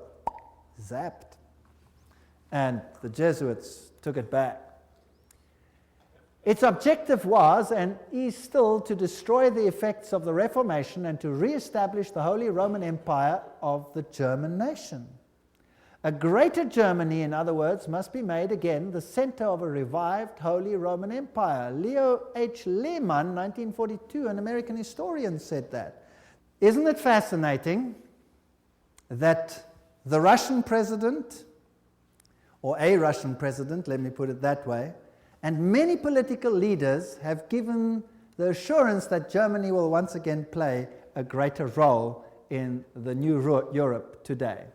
zapped. And the Jesuits took it back. Its objective was, and is still, to destroy the effects of the Reformation and to re-establish the Holy Roman Empire of the German nation. A greater Germany, in other words, must be made again the center of a revived Holy Roman Empire. Leo H. Lehman, 1942, an American historian, said that. Isn't it fascinating that the Russian president, or a Russian president, let me put it that way, and many political leaders have given the assurance that Germany will once again play a greater role in the new Europe today?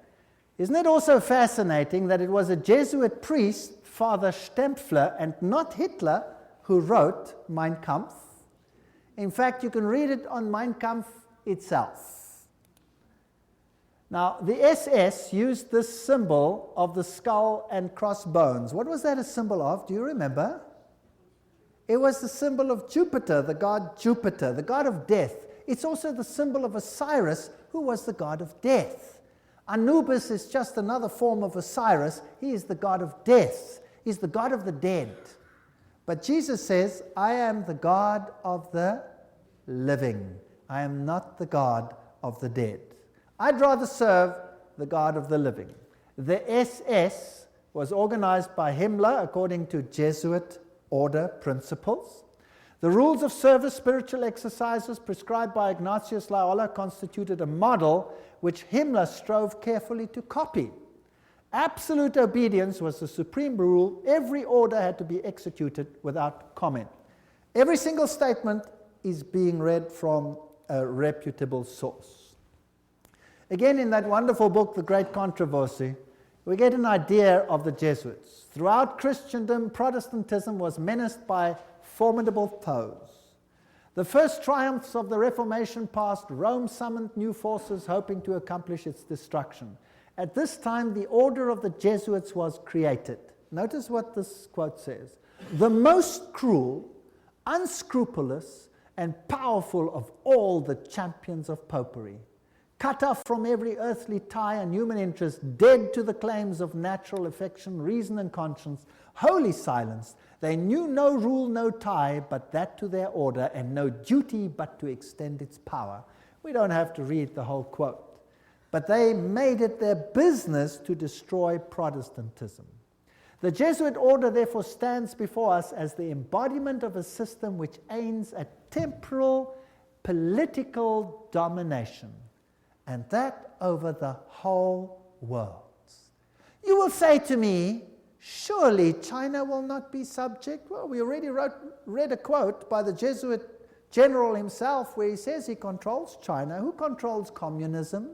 Isn't it also fascinating that it was a Jesuit priest, Father Stempfler, and not Hitler, who wrote Mein Kampf? In fact, you can read it on Mein Kampf itself. Now, the SS used this symbol of the skull and crossbones. What was that a symbol of? Do you remember? It was the symbol of Jupiter, the god Jupiter, the god of death. It's also the symbol of Osiris, who was the god of death. Anubis is just another form of Osiris. He is the god of death. He's the god of the dead. But Jesus says, I am the God of the living. I am not the God of the dead. I'd rather serve the God of the living. The SS was organized by Himmler according to Jesuit order principles. The rules of service, spiritual exercises prescribed by Ignatius Loyola constituted a model which Himmler strove carefully to copy. Absolute obedience was the supreme rule. Every order had to be executed without comment. Every single statement is being read from a reputable source. Again, in that wonderful book, The Great Controversy, we get an idea of the Jesuits. Throughout Christendom, Protestantism was menaced by formidable foes. The first triumphs of the Reformation passed, Rome summoned new forces hoping to accomplish its destruction. At this time, the order of the Jesuits was created. Notice what this quote says. The most cruel, unscrupulous, and powerful of all the champions of popery. Cut off from every earthly tie and human interest, dead to the claims of natural affection, reason, and conscience, wholly silenced, they knew no rule, no tie, but that to their order, and no duty but to extend its power. We don't have to read the whole quote. But they made it their business to destroy Protestantism. The Jesuit order, therefore, stands before us as the embodiment of a system which aims at temporal political domination, and that over the whole world. You will say to me, surely China will not be subject? Well, we already read a quote by the Jesuit general himself where he says he controls China. Who controls communism?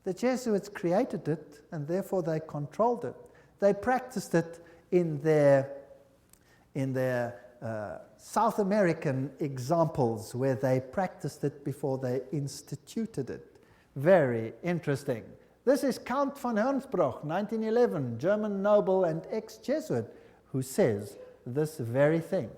The Jesuits created it, and therefore they controlled it. They practiced it in their South American examples where they practiced it before they instituted it. Very interesting. This is Count von Hernsbruch, 1911, German noble and ex-Jesuit, who says this very thing.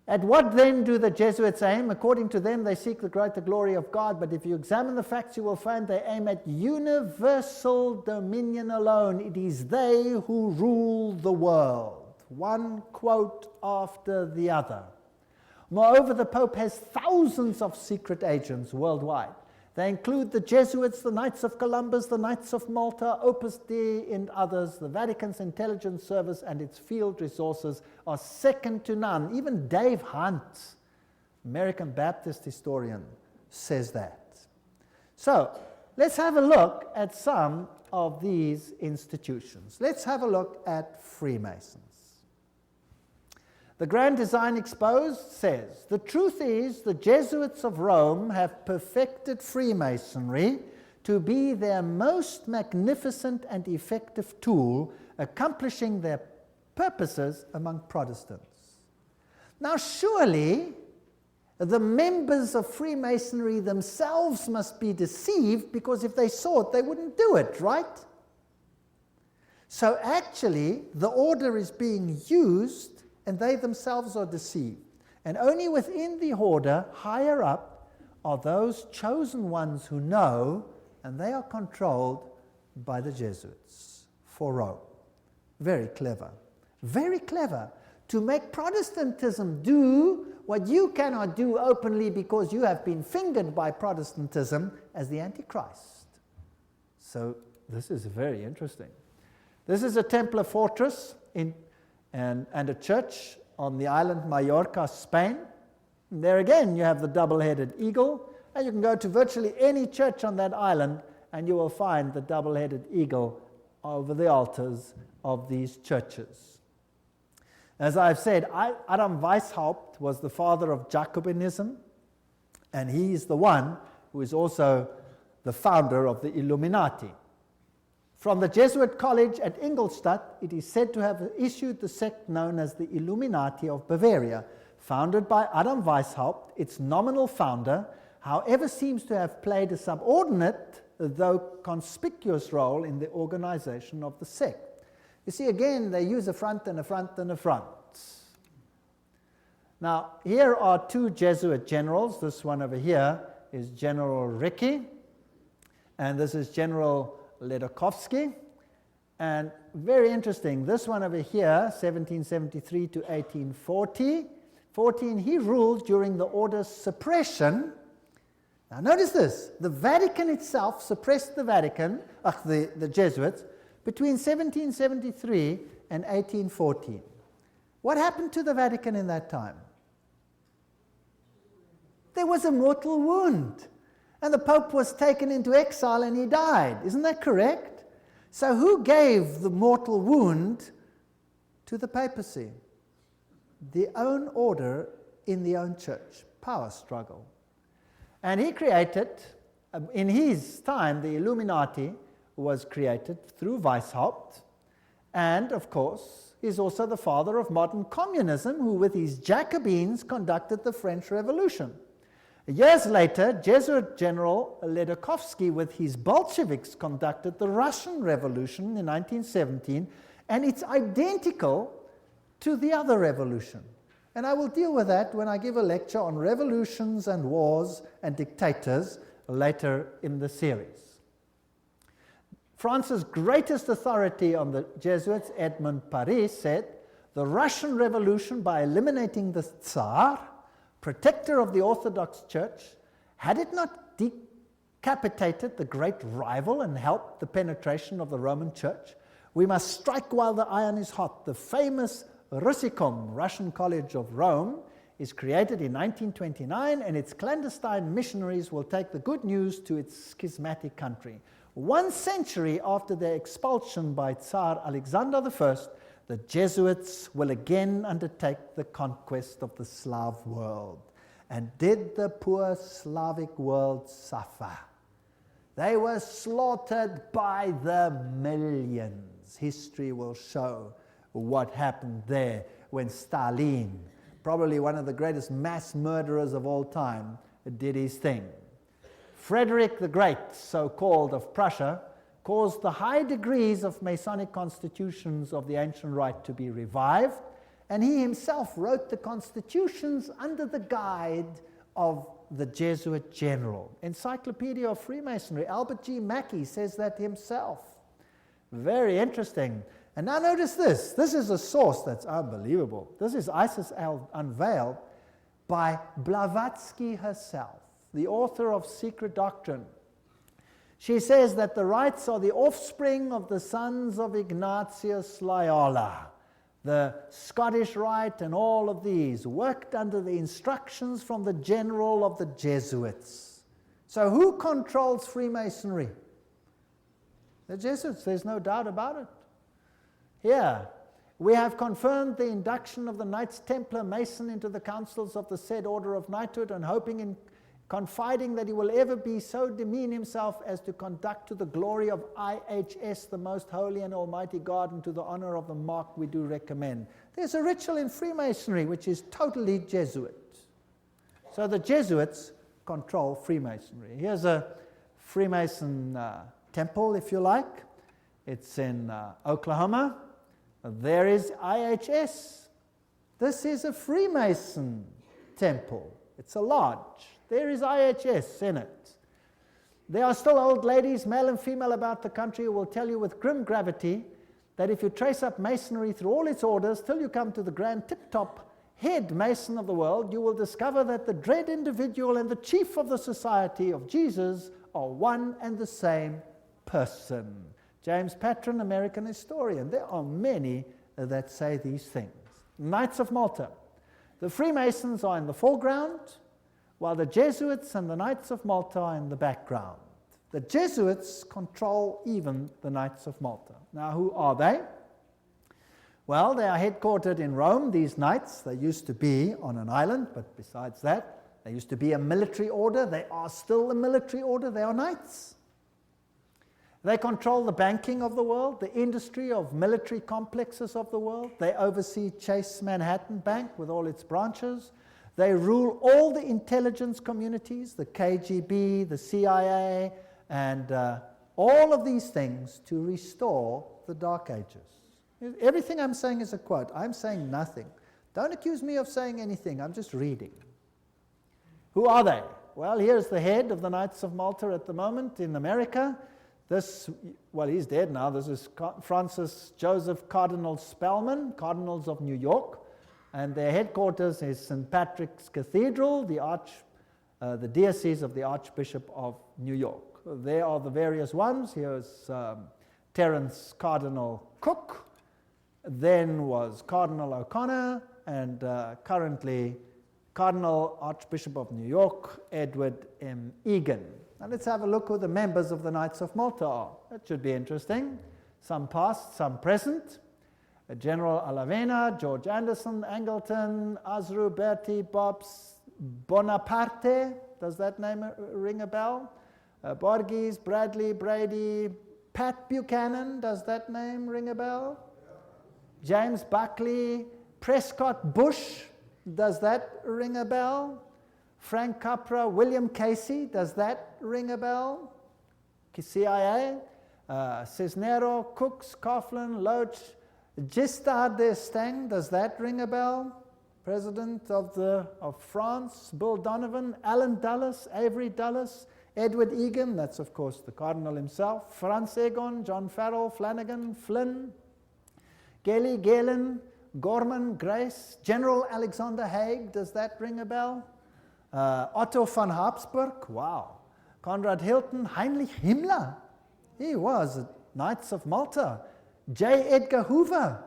At what then do the Jesuits aim? According to them, they seek the greater glory of God, but if you examine the facts, you will find they aim at universal dominion alone. It is they who rule the world. One quote after the other. Moreover, the Pope has thousands of secret agents worldwide. They include the Jesuits, the Knights of Columbus, the Knights of Malta, Opus Dei, and others. The Vatican's intelligence service and its field resources are second to none. Even Dave Hunt, American Baptist historian, says that. So, let's have a look at some of these institutions. Let's have a look at Freemasons. The Grand Design Exposed says, the truth is the Jesuits of Rome have perfected Freemasonry to be their most magnificent and effective tool, accomplishing their purposes among Protestants. Now surely the members of Freemasonry themselves must be deceived, because if they saw it, they wouldn't do it, right? So actually, the order is being used and they themselves are deceived. And only within the order, higher up, are those chosen ones who know, and they are controlled by the Jesuits for Rome. Very clever. Very clever. To make Protestantism do what you cannot do openly because you have been fingered by Protestantism as the Antichrist. So this is very interesting. This is a Templar fortress and a church on the island Mallorca, Spain. And there again you have the double-headed eagle, and you can go to virtually any church on that island and you will find the double-headed eagle over the altars of these churches. As I've said, Adam Weishaupt was the father of Jacobinism, and he is the one who is also the founder of the Illuminati. From the Jesuit college at Ingolstadt, it is said to have issued the sect known as the Illuminati of Bavaria, founded by Adam Weishaupt. Its nominal founder, however, seems to have played a subordinate, though conspicuous, role in the organization of the sect. You see, again, they use a front and a front and a front. Now, here are two Jesuit generals. This one over here is General Ricci, and this is General Ledochowski. And very interesting, this one over here, 1773 to 1840, he ruled during the order's suppression. Now notice this, the Vatican itself suppressed the Jesuits, between 1773 and 1814. What happened to the Vatican in that time? There was a mortal wound. And the Pope was taken into exile and he died. Isn't that correct? So who gave the mortal wound to the papacy? The own order in the own church. Power struggle. And he created, in his time, the Illuminati was created through Weishaupt. And, of course, he's also the father of modern communism, who with his Jacobins conducted the French Revolution. Years later, Jesuit General Ledochowski with his Bolsheviks conducted the Russian Revolution in 1917, and it's identical to the other revolution. And I will deal with that when I give a lecture on revolutions and wars and dictators later in the series. France's greatest authority on the Jesuits, Edmond Paris, said, "The Russian Revolution, by eliminating the Tsar, protector of the Orthodox Church, had it not decapitated the great rival and helped the penetration of the Roman Church, we must strike while the iron is hot. The famous Russicum, Russian College of Rome, is created in 1929, and its clandestine missionaries will take the good news to its schismatic country. 1 century after their expulsion by Tsar Alexander I, the Jesuits will again undertake the conquest of the Slav world." And did the poor Slavic world suffer? They were slaughtered by the millions. History will show what happened there when Stalin, probably one of the greatest mass murderers of all time, did his thing. Frederick the Great, so-called, of Prussia, caused the high degrees of Masonic constitutions of the ancient rite to be revived, and he himself wrote the constitutions under the guide of the Jesuit general. Encyclopedia of Freemasonry, Albert G. Mackey says that himself. Very interesting. And now notice this. This is a source that's unbelievable. This is Isis Unveiled by Blavatsky herself, the author of Secret Doctrine. She says that the rites are the offspring of the sons of Ignatius Loyola. The Scottish Rite and all of these worked under the instructions from the general of the Jesuits. So who controls Freemasonry? The Jesuits, there's no doubt about it. Here, we have confirmed the induction of the Knights Templar Mason into the councils of the said order of knighthood, and hoping in confiding that he will ever be so demean himself as to conduct to the glory of IHS, the most holy and almighty God, and to the honor of the mark we do recommend. There's a ritual in Freemasonry which is totally Jesuit. So the Jesuits control Freemasonry. Here's a Freemason temple, if you like. It's in Oklahoma. There is IHS. This is a Freemason temple. It's a lodge. There is IHS in it. There are still old ladies, male and female, about the country who will tell you with grim gravity that if you trace up Masonry through all its orders till you come to the grand tip-top head Mason of the world, you will discover that the dread individual and the chief of the Society of Jesus are one and the same person. James Patron, American historian. There are many that say these things. Knights of Malta. The Freemasons are in the foreground, while the Jesuits and the Knights of Malta are in the background. The Jesuits control even the Knights of Malta. Now, who are they? Well, they are headquartered in Rome, these knights. They used to be on an island, but besides that, they used to be a military order. They are still a military order. They are knights. They control the banking of the world, the industry of military complexes of the world. They oversee Chase Manhattan Bank with all its branches. They rule all the intelligence communities, the KGB, the CIA, and all of these things to restore the Dark Ages. Everything I'm saying is a quote. I'm saying nothing. Don't accuse me of saying anything. I'm just reading. Who are they? Well, here's the head of the Knights of Malta at the moment in America. Well, he's dead now. This is Francis Joseph Cardinal Spellman, Cardinals of New York. And their headquarters is St. Patrick's Cathedral, the diocese of the Archbishop of New York. There are the various ones. Here's Terence Cardinal Cook, then was Cardinal O'Connor, and currently Cardinal Archbishop of New York, Edward M. Egan. Now let's have a look who the members of the Knights of Malta are. That should be interesting. Some past, some present. General Alavena, George Anderson, Angleton, Azru, Bertie, Bobs, Bonaparte. Does that name ring a bell? Borges, Bradley, Brady, Pat Buchanan. Does that name ring a bell? James Buckley, Prescott Bush, does that ring a bell? Frank Capra, William Casey, does that ring a bell? CIA, Cisnero, Cooks, Coughlin, Loach, Giscard d'Estaing, does that ring a bell? President of France, Bill Donovan, Alan Dulles, Avery Dulles, Edward Egan, that's of course the Cardinal himself, Franz Egon, John Farrell, Flanagan, Flynn, Gelly, Galen, Gorman, Grace, General Alexander Haig, does that ring a bell? Otto von Habsburg, wow. Conrad Hilton, Heinrich Himmler, he was at Knights of Malta. J. Edgar Hoover,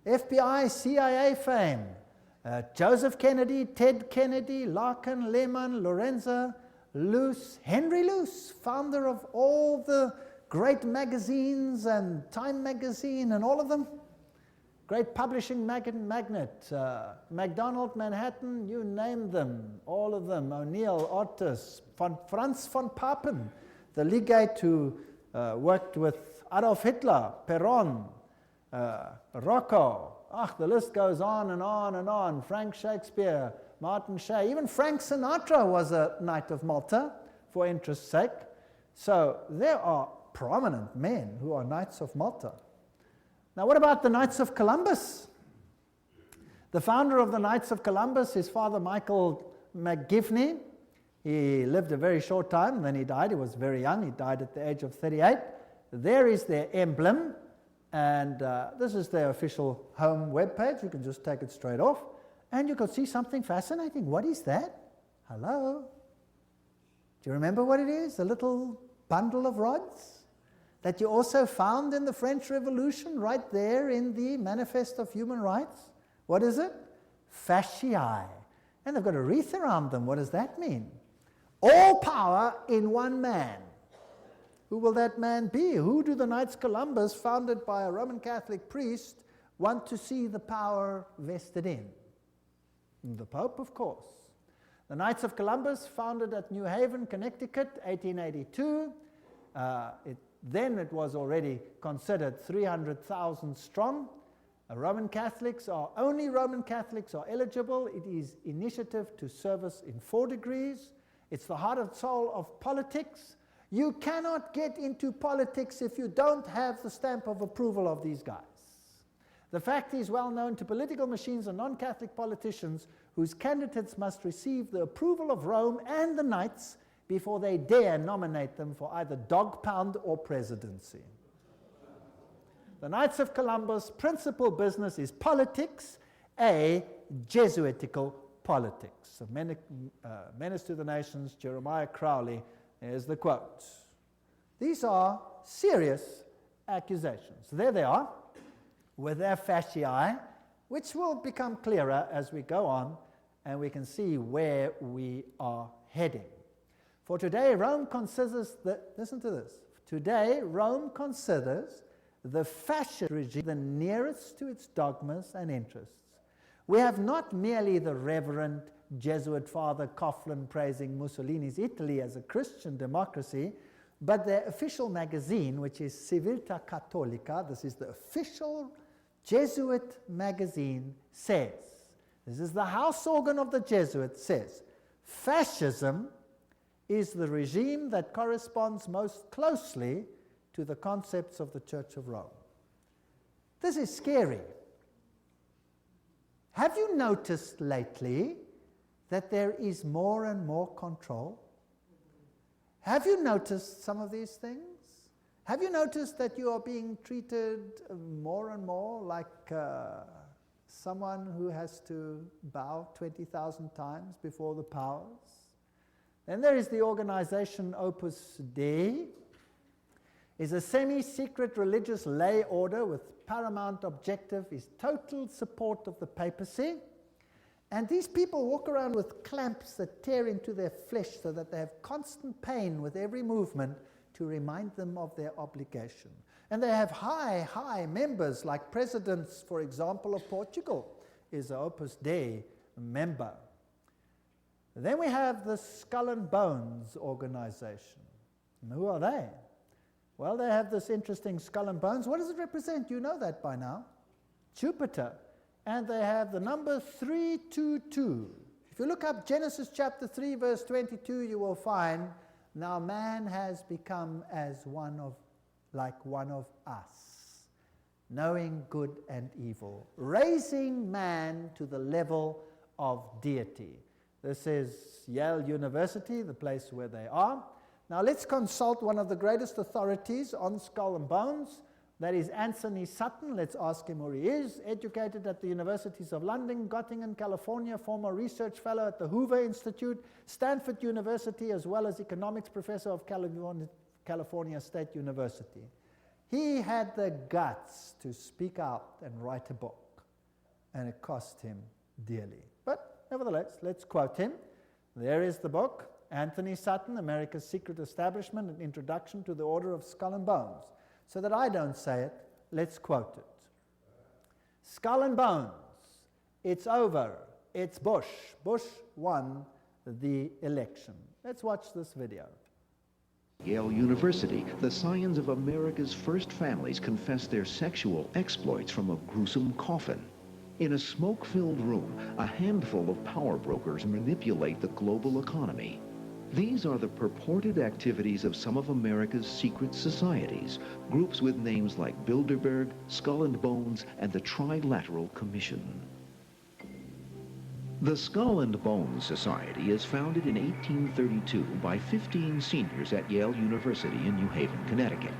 FBI, CIA fame. Joseph Kennedy, Ted Kennedy, Larkin, Lehman, Lorenzo, Luce, Henry Luce, founder of all the great magazines and Time magazine and all of them. Great publishing magnate, MacDonald, Manhattan, you name them, all of them. O'Neill, Otis, Franz von Papen, the legate who worked with Adolf Hitler, Perón, Rocco. The list goes on and on and on. Frank Shakespeare, Martin Shea, even Frank Sinatra was a Knight of Malta for interest's sake. So there are prominent men who are Knights of Malta. Now what about the Knights of Columbus? The founder of the Knights of Columbus is Father Michael McGivney. He lived a very short time, and then he died. He was very young. He died at the age of 38. There is their emblem, and this is their official home webpage. You can just take it straight off, and you can see something fascinating. What is that? Hello? Do you remember what it is? A little bundle of rods that you also found in the French Revolution right there in the Manifest of Human Rights. What is it? Fasciae. And they've got a wreath around them. What does that mean? All power in one man. Who will that man be? Who do the Knights Columbus, founded by a Roman Catholic priest, want to see the power vested in? The Pope, of course. The Knights of Columbus, founded at New Haven, Connecticut, 1882. Then it was already considered 300,000 strong. Only Roman Catholics are eligible. It is initiative to service in 4 degrees. It's the heart and soul of politics. You cannot get into politics if you don't have the stamp of approval of these guys. The fact is well known to political machines and non-Catholic politicians whose candidates must receive the approval of Rome and the Knights before they dare nominate them for either dog pound or presidency. The Knights of Columbus' principal business is politics, a Jesuitical politics. A menace to the nations, Jeremiah Crowley, is the quote. These are serious accusations. There they are, with their fasciae, which will become clearer as we go on, and we can see where we are heading. For today, Rome considers listen to this. Today, Rome considers the fascist regime the nearest to its dogmas and interests. We have not merely the Reverend Jesuit Father Coughlin praising Mussolini's Italy as a Christian democracy, but their official magazine, which is Civiltà Cattolica, this is the official Jesuit magazine, says, this is the house organ of the Jesuits, says, fascism is the regime that corresponds most closely to the concepts of the Church of Rome. This is scary. Have you noticed lately that there is more and more control? Have you noticed some of these things? Have you noticed that you are being treated more and more like someone who has to bow 20,000 times before the powers? Then there is the organization Opus Dei. Is a semi-secret religious lay order with paramount objective is total support of the papacy. And these people walk around with clamps that tear into their flesh so that they have constant pain with every movement to remind them of their obligation. And they have high members, like presidents, for example, of Portugal is an Opus Dei member. Then we have the Skull and Bones organization. And who are they? Well, they have this interesting skull and bones. What does it represent? You know that by now. Jupiter, and they have the number 322. If you look up Genesis chapter 3 verse 22, you will find, now man has become as like one of us, knowing good and evil, raising man to the level of deity. This is Yale University, the place where they are. Now let's consult one of the greatest authorities on skull and bones. That is Anthony Sutton. Let's ask him who he is. Educated at the Universities of London, Göttingen, California, former research fellow at the Hoover Institute, Stanford University, as well as economics professor of California State University. He had the guts to speak out and write a book, and it cost him dearly. But nevertheless, let's quote him. There is the book, Anthony Sutton, America's Secret Establishment, an Introduction to the Order of Skull and Bones. So that I don't say it, let's quote it. Skull and Bones, it's over, it's Bush. Bush won the election. Let's watch this video. Yale University, the scions of America's first families confess their sexual exploits from a gruesome coffin. In a smoke-filled room, a handful of power brokers manipulate the global economy. These are the purported activities of some of America's secret societies, groups with names like Bilderberg, Skull and Bones, and the Trilateral Commission. The Skull and Bones Society is founded in 1832 by 15 seniors at Yale University in New Haven, Connecticut.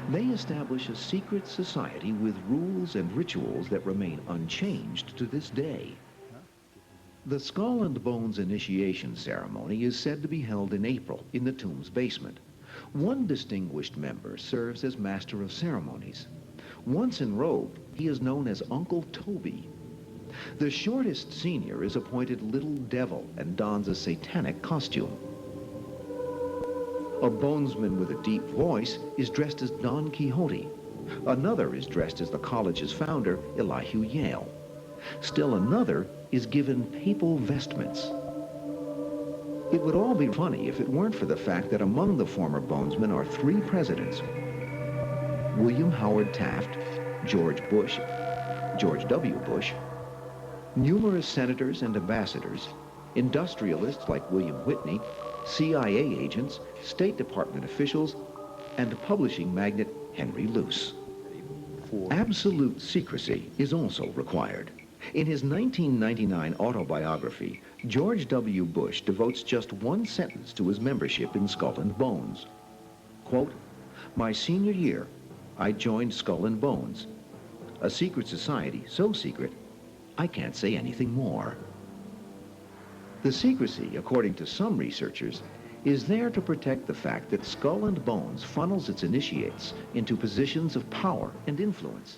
They establish a secret society with rules and rituals that remain unchanged to this day. The Skull and Bones initiation ceremony is said to be held in April in the tomb's basement. One distinguished member serves as master of ceremonies. Once enrobed, he is known as Uncle Toby. The shortest senior is appointed Little Devil and dons a satanic costume. A bonesman with a deep voice is dressed as Don Quixote. Another is dressed as the college's founder, Elihu Yale. Still another is given papal vestments. It would all be funny if it weren't for the fact that among the former bonesmen are 3 presidents: William Howard Taft, George Bush, George W. Bush, numerous senators and ambassadors, industrialists like William Whitney, CIA agents, State Department officials, and publishing magnate Henry Luce. Absolute secrecy is also required. In his 1999 autobiography, George W. Bush devotes just one sentence to his membership in Skull and Bones. Quote, "My senior year, I joined Skull and Bones, a secret society so secret, I can't say anything more." The secrecy, according to some researchers, is there to protect the fact that Skull and Bones funnels its initiates into positions of power and influence.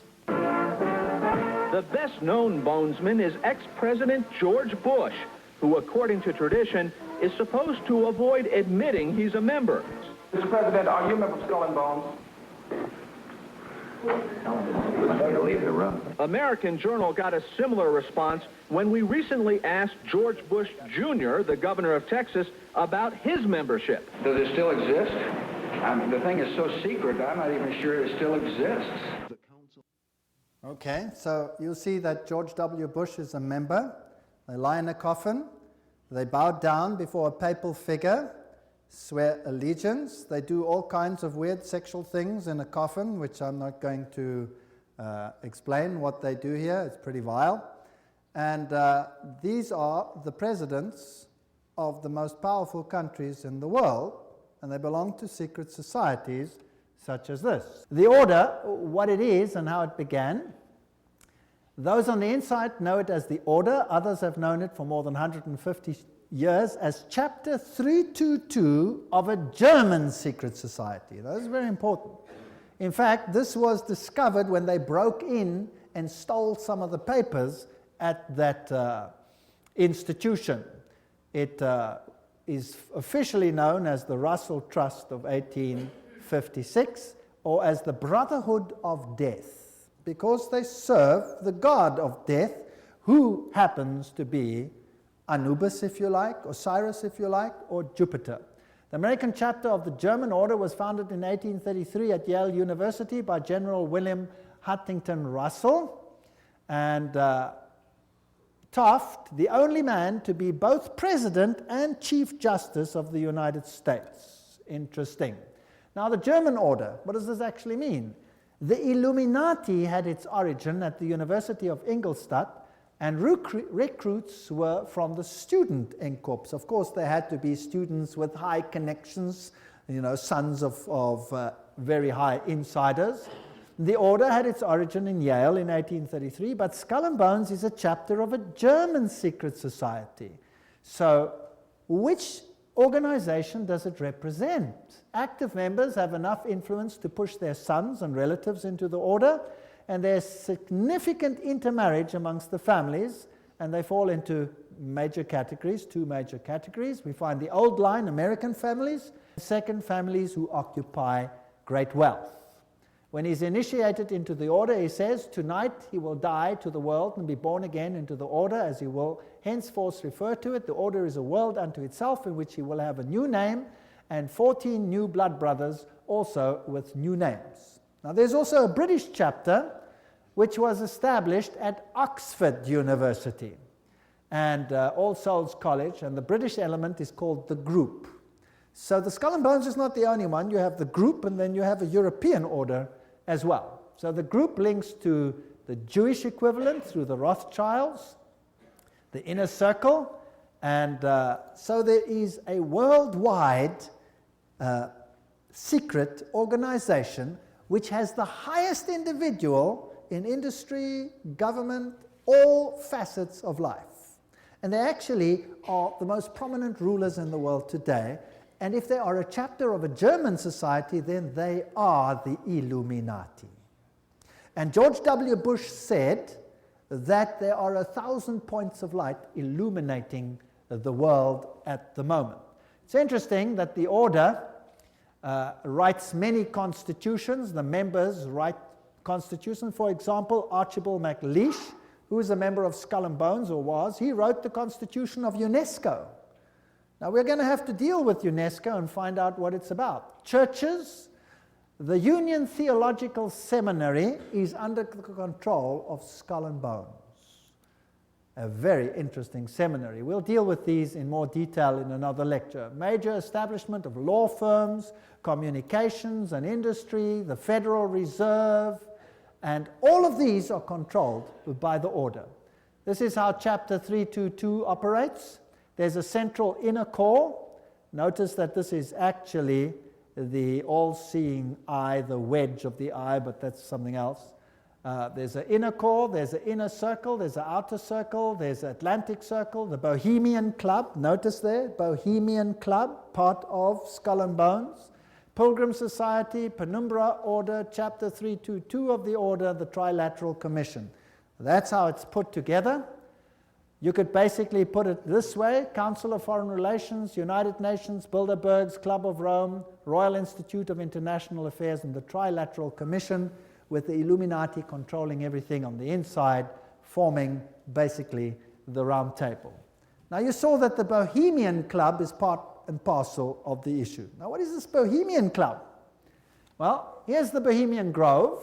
The best-known bonesman is ex-President George Bush, who, according to tradition, is supposed to avoid admitting he's a member. Mr. President, are you a member of Skull and Bones? Leave the room. American Journal got a similar response when we recently asked George Bush Jr., the governor of Texas, about his membership. Does it still exist? The thing is so secret, I'm not even sure it still exists. Okay, so you'll see that George W. Bush is a member. They lie in a coffin. They bow down before a papal figure, swear allegiance. They do all kinds of weird sexual things in a coffin, which I'm not going to explain what they do here. It's pretty vile. And these are the presidents of the most powerful countries in the world, and they belong to secret societies such as this. The order, what it is and how it began. Those on the inside know it as the order. Others have known it for more than 150 years as Chapter 322 of a German secret society. That is very important. In fact, this was discovered when they broke in and stole some of the papers at that institution. It is officially known as the Russell Trust of 1856, or as the Brotherhood of Death, because they serve the god of death, who happens to be Anubis, if you like, Osiris, if you like, or Jupiter. The American chapter of the German order was founded in 1833 at Yale University by General William Huntington Russell. And Taft, the only man to be both President and Chief Justice of the United States. Interesting. Now the German order, what does this actually mean? The Illuminati had its origin at the University of Ingolstadt, and recruits were from the student Inkorps. Of course, they had to be students with high connections, sons of very high insiders. The order had its origin in Yale in 1833, but Skull and Bones is a chapter of a German secret society. So, which organization does it represent? Active members have enough influence to push their sons and relatives into the order, and there's significant intermarriage amongst the families, and they fall into major categories, two major categories. We find the old line, American families, second, families who occupy great wealth. When he's initiated into the order, he says, tonight he will die to the world and be born again into the order, as he will henceforth refer to it. The order is a world unto itself, in which he will have a new name, and 14 new blood brothers also with new names. Now there's also a British chapter which was established at Oxford University and All Souls College, and the British element is called the Group. So the Skull and Bones is not the only one. You have the Group, and then you have a European order as well. So the Group links to the Jewish equivalent through the Rothschilds, the Inner Circle, and so there is a worldwide secret organization which has the highest individual in industry, government, all facets of life. And they actually are the most prominent rulers in the world today. And if they are a chapter of a German society, then they are the Illuminati. And George W. Bush said that there are 1,000 points of light illuminating the world at the moment. It's interesting that the order writes many constitutions. The members write constitutions. For example, Archibald MacLeish, who is a member of Skull and Bones, or was, he wrote the constitution of UNESCO. Now we're going to have to deal with UNESCO and find out what it's about. Churches, the Union Theological Seminary is under the control of Skull and Bones. A very interesting seminary. We'll deal with these in more detail in another lecture. Major establishment of law firms, communications and industry, the Federal Reserve, and all of these are controlled by the order. This is how Chapter 322 operates. There's a central inner core. Notice that this is actually the all-seeing eye, the wedge of the eye, but that's something else. There's an inner core, there's an inner circle, there's an outer circle, there's an Atlantic Circle, the Bohemian Club, notice there, Bohemian Club, part of Skull and Bones, Pilgrim Society, Penumbra Order, Chapter 322 of the Order, the Trilateral Commission. That's how it's put together. You could basically put it this way: Council of Foreign Relations, United Nations, Bilderberg's Club of Rome, Royal Institute of International Affairs, and the Trilateral Commission, with the Illuminati controlling everything on the inside, forming basically the round table. Now you saw that the Bohemian Club is part and parcel of the issue. Now what is this Bohemian Club? Well, here's the Bohemian Grove.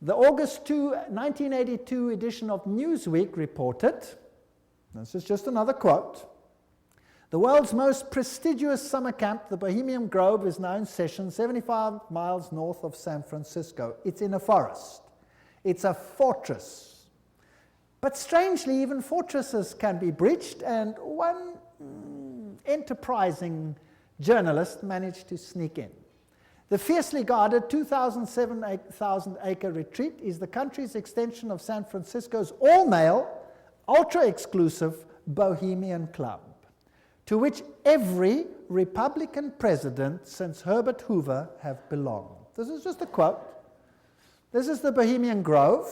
The August 2, 1982 edition of Newsweek reported, this is just another quote, the world's most prestigious summer camp, the Bohemian Grove, is now in session 75 miles north of San Francisco. It's in a forest. It's a fortress. But strangely, even fortresses can be breached, and one enterprising journalist managed to sneak in. The fiercely guarded 2,000-acre retreat is the country's extension of San Francisco's all-male, ultra-exclusive Bohemian Club, to which every Republican president since Herbert Hoover have belonged. This is just a quote. This is the Bohemian Grove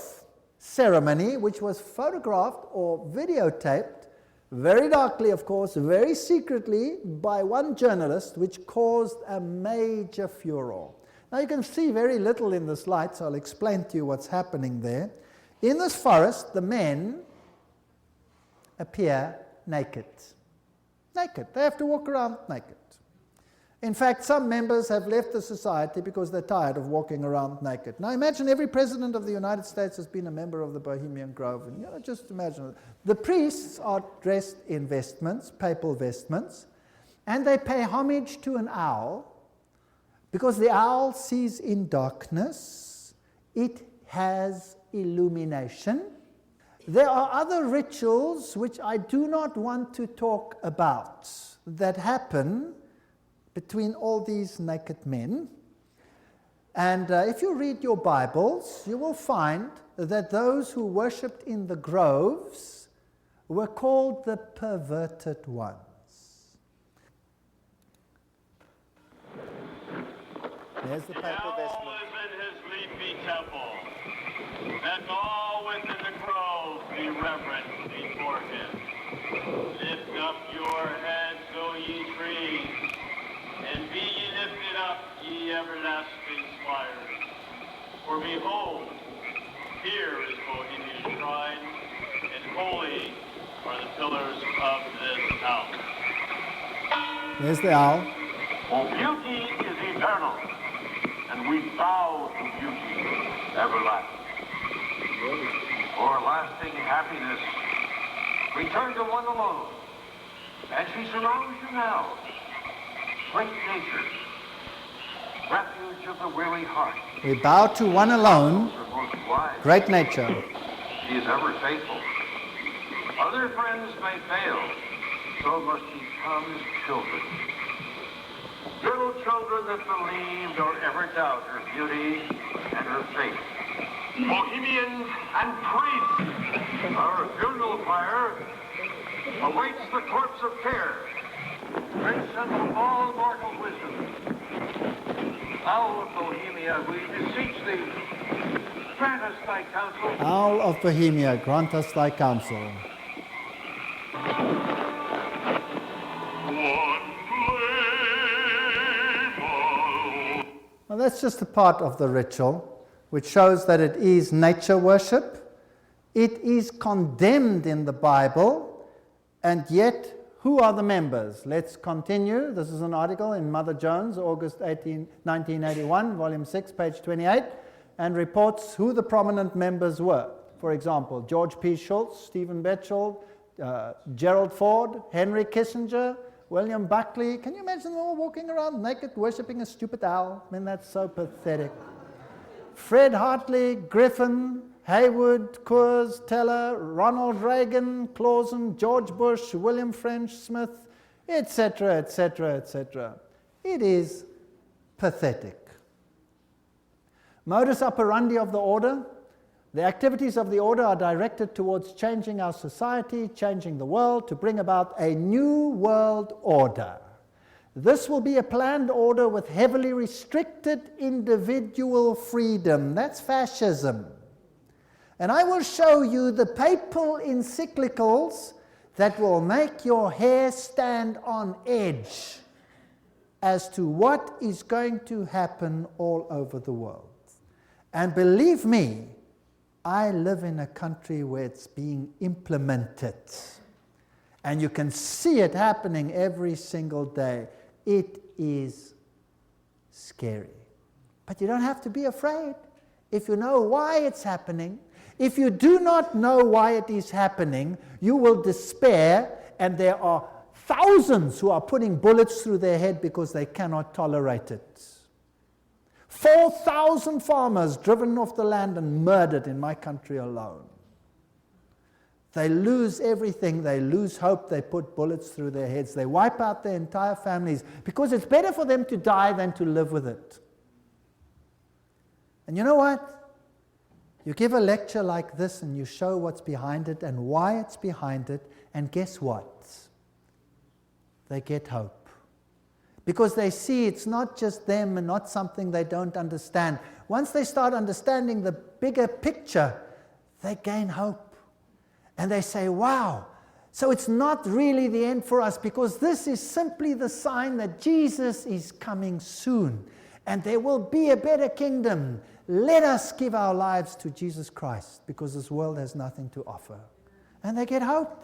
ceremony, which was photographed or videotaped very darkly, of course, very secretly, by one journalist, which caused a major furor. Now you can see very little in this light, so I'll explain to you what's happening there. In this forest, the men appear naked. Naked. They have to walk around naked. In fact, some members have left the society because they're tired of walking around naked. Now imagine every president of the United States has been a member of the Bohemian Grove. And just imagine. The priests are dressed in vestments, papal vestments, and they pay homage to an owl because the owl sees in darkness. It has illumination. There are other rituals which I do not want to talk about that happen between all these naked men. And if you read your Bibles, you will find that those who worshipped in the groves were called the perverted ones. There's the papal vestment. All is in his leafy temple. Let all within the grove be reverent before him. Lift up your heads, O ye trees, and be ye lifted up, ye everlasting spires. For behold, here is Bohemia's shrine, and holy are the pillars of this house. There's the owl. For beauty is eternal, and we bow to beauty everlasting. For lasting happiness, return to one alone, and she surrounds you now. Great nature, refuge of the weary heart. We bow to one alone, great nature. She is ever faithful. Other friends may fail, so must ye come as children. Little children that believe nor ever doubt her beauty and her faith. Bohemians and priests, our funeral pyre awaits the corpse of care. Prince of all mortal wisdom, Owl of Bohemia, we beseech thee, grant us thy counsel. Owl of Bohemia, grant us thy counsel. Well, that's just a part of the ritual, which shows that it is nature worship. It is condemned in the Bible, and yet, who are the members? Let's continue. This is an article in Mother Jones, August 1981, volume 6, page 28, and reports who the prominent members were. For example, George P. Schultz, Stephen Batchelor, Gerald Ford, Henry Kissinger, William Buckley. Can you imagine them all walking around naked, worshipping a stupid owl? I mean, that's so pathetic. Fred Hartley, Griffin, Haywood, Coors, Teller, Ronald Reagan, Clausen, George Bush, William French Smith, etc., etc., etc. It is pathetic. Modus operandi of the order. The activities of the order are directed towards changing our society, changing the world, to bring about a new world order. This will be a planned order with heavily restricted individual freedom. That's fascism. And I will show you the papal encyclicals that will make your hair stand on edge as to what is going to happen all over the world. And believe me, I live in a country where it's being implemented. And you can see it happening every single day. It is scary. But you don't have to be afraid if you know why it's happening. If you do not know why it is happening, you will despair, and there are thousands who are putting bullets through their head because they cannot tolerate it. 4,000 farmers driven off the land and murdered in my country alone. They lose everything, they lose hope, they put bullets through their heads, they wipe out their entire families because it's better for them to die than to live with it. And you know what? You give a lecture like this and you show what's behind it and why it's behind it, and guess what? They get hope. Because they see it's not just them and not something they don't understand. Once they start understanding the bigger picture, they gain hope. And they say, wow, so it's not really the end for us, because this is simply the sign that Jesus is coming soon. And there will be a better kingdom. Let us give our lives to Jesus Christ, because this world has nothing to offer. And they get hope.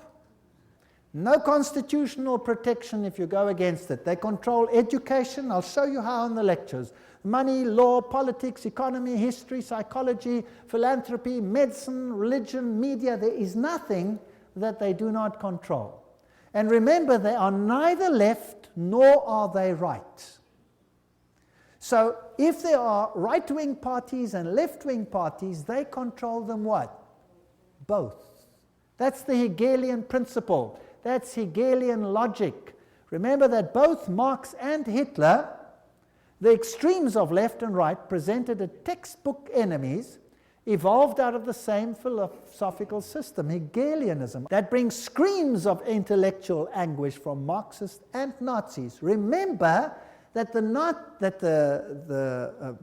No constitutional protection if you go against it. They control education. I'll show you how in the lectures. Money, law, politics, economy, history, psychology, philanthropy, medicine, religion, media. There is nothing that they do not control. And remember, they are neither left nor are they right. So if there are right-wing parties and left-wing parties, they control them what? Both. That's the Hegelian principle. That's Hegelian logic. Remember that both Marx and Hitler, the extremes of left and right, presented as textbook enemies, evolved out of the same philosophical system, Hegelianism, that brings screams of intellectual anguish from Marxists and Nazis. Remember that the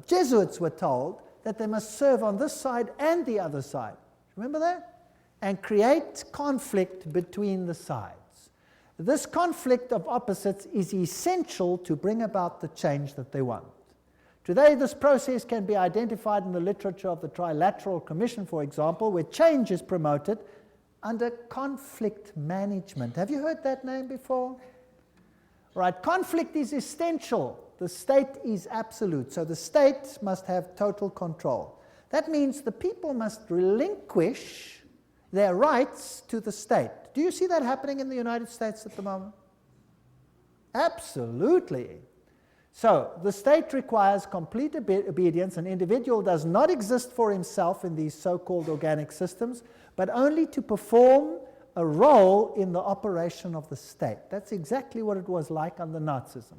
Jesuits were told that they must serve on this side and the other side. Remember that? And create conflict between the sides. This conflict of opposites is essential to bring about the change that they want. Today, this process can be identified in the literature of the Trilateral Commission, for example, where change is promoted under conflict management. Have you heard that name before? Right, conflict is essential. The state is absolute, so the state must have total control. That means the people must relinquish their rights to the state. Do you see that happening in the United States at the moment? Absolutely. So, the state requires complete obedience. An individual does not exist for himself in these so-called organic systems, but only to perform a role in the operation of the state. That's exactly what it was like under Nazism.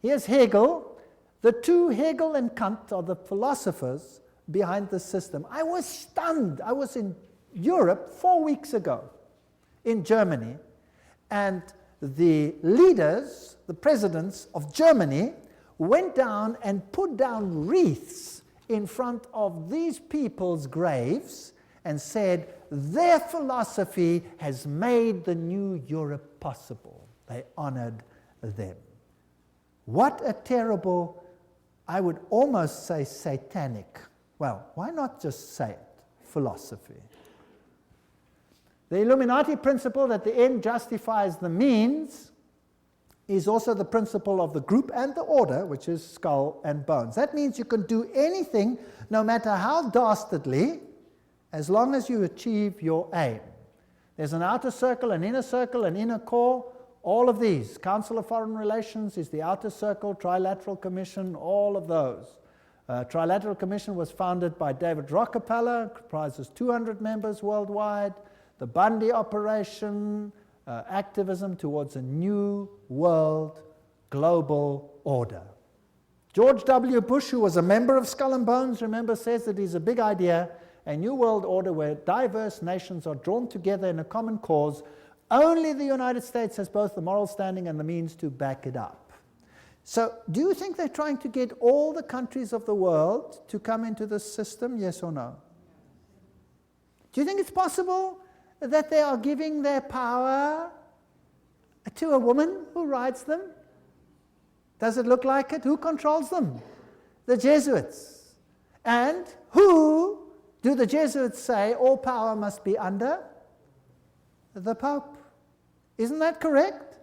Here's Hegel. The two, Hegel and Kant, are the philosophers behind the system. I was stunned. I was in Europe 4 weeks ago, in Germany, and the leaders, the presidents of Germany, went down and put down wreaths in front of these people's graves and said, their philosophy has made the new Europe possible. They honored them. What a terrible, I would almost say satanic, well, why not just say it, philosophy. The Illuminati principle that the end justifies the means is also the principle of the group and the order, which is skull and bones. That means you can do anything, no matter how dastardly, as long as you achieve your aim. There's an outer circle, an inner core, all of these. Council of Foreign Relations is the outer circle, Trilateral Commission, all of those. Trilateral Commission was founded by David Rockefeller, comprises 200 members worldwide. The Bundy operation, activism towards a new world global order. George W. Bush, who was a member of Skull and Bones, remember, says that it's a big idea, a new world order where diverse nations are drawn together in a common cause. Only the United States has both the moral standing and the means to back it up. So, do you think they're trying to get all the countries of the world to come into this system, yes or no? Do you think it's possible that they are giving their power to a woman who rides them? Does it look like it? Who controls them? The Jesuits. And who do the Jesuits say all power must be under? The Pope. Isn't that correct?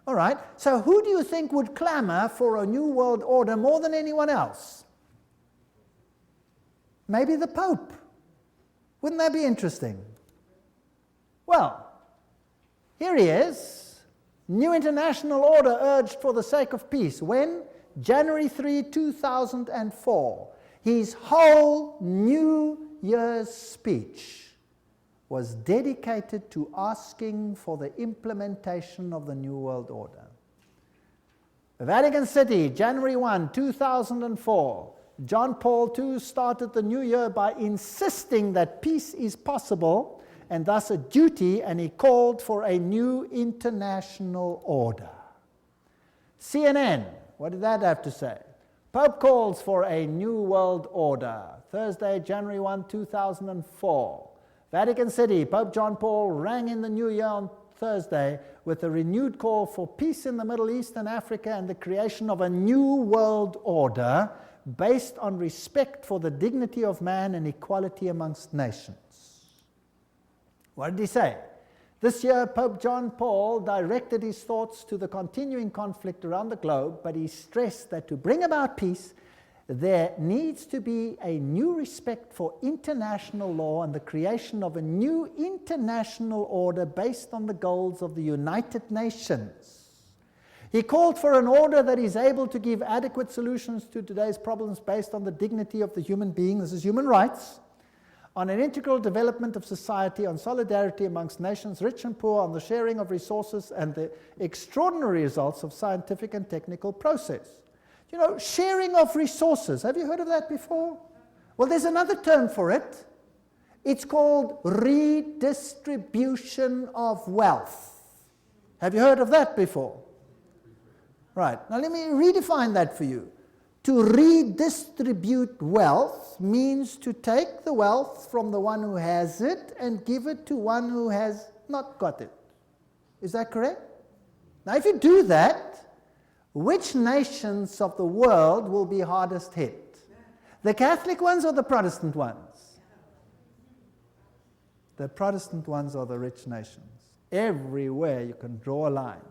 All right. So who do you think would clamor for a new world order more than anyone else? Maybe the Pope. Wouldn't that be interesting? Well, here he is, new international order urged for the sake of peace. When? January 3, 2004. His whole New Year's speech was dedicated to asking for the implementation of the New World Order. Vatican City, January 1, 2004. John Paul II started the new year by insisting that peace is possible and thus a duty, and he called for a new international order. CNN, what did that have to say? Pope calls for a new world order. Thursday, January 1, 2004. Vatican City, Pope John Paul rang in the new year on Thursday with a renewed call for peace in the Middle East and Africa and the creation of a new world order based on respect for the dignity of man and equality amongst nations. What did he say? This year, Pope John Paul directed his thoughts to the continuing conflict around the globe, but he stressed that to bring about peace, there needs to be a new respect for international law and the creation of a new international order based on the goals of the United Nations. He called for an order that is able to give adequate solutions to today's problems based on the dignity of the human being, this is human rights, on an integral development of society, on solidarity amongst nations, rich and poor, on the sharing of resources and the extraordinary results of scientific and technical process. You know, sharing of resources. Have you heard of that before? Well, there's another term for it. It's called redistribution of wealth. Have you heard of that before? Right. Now let me redefine that for you. To redistribute wealth means to take the wealth from the one who has it and give it to one who has not got it. Is that correct? Now if you do that, which nations of the world will be hardest hit? The Catholic ones or the Protestant ones? The Protestant ones are the rich nations. Everywhere you can draw a line.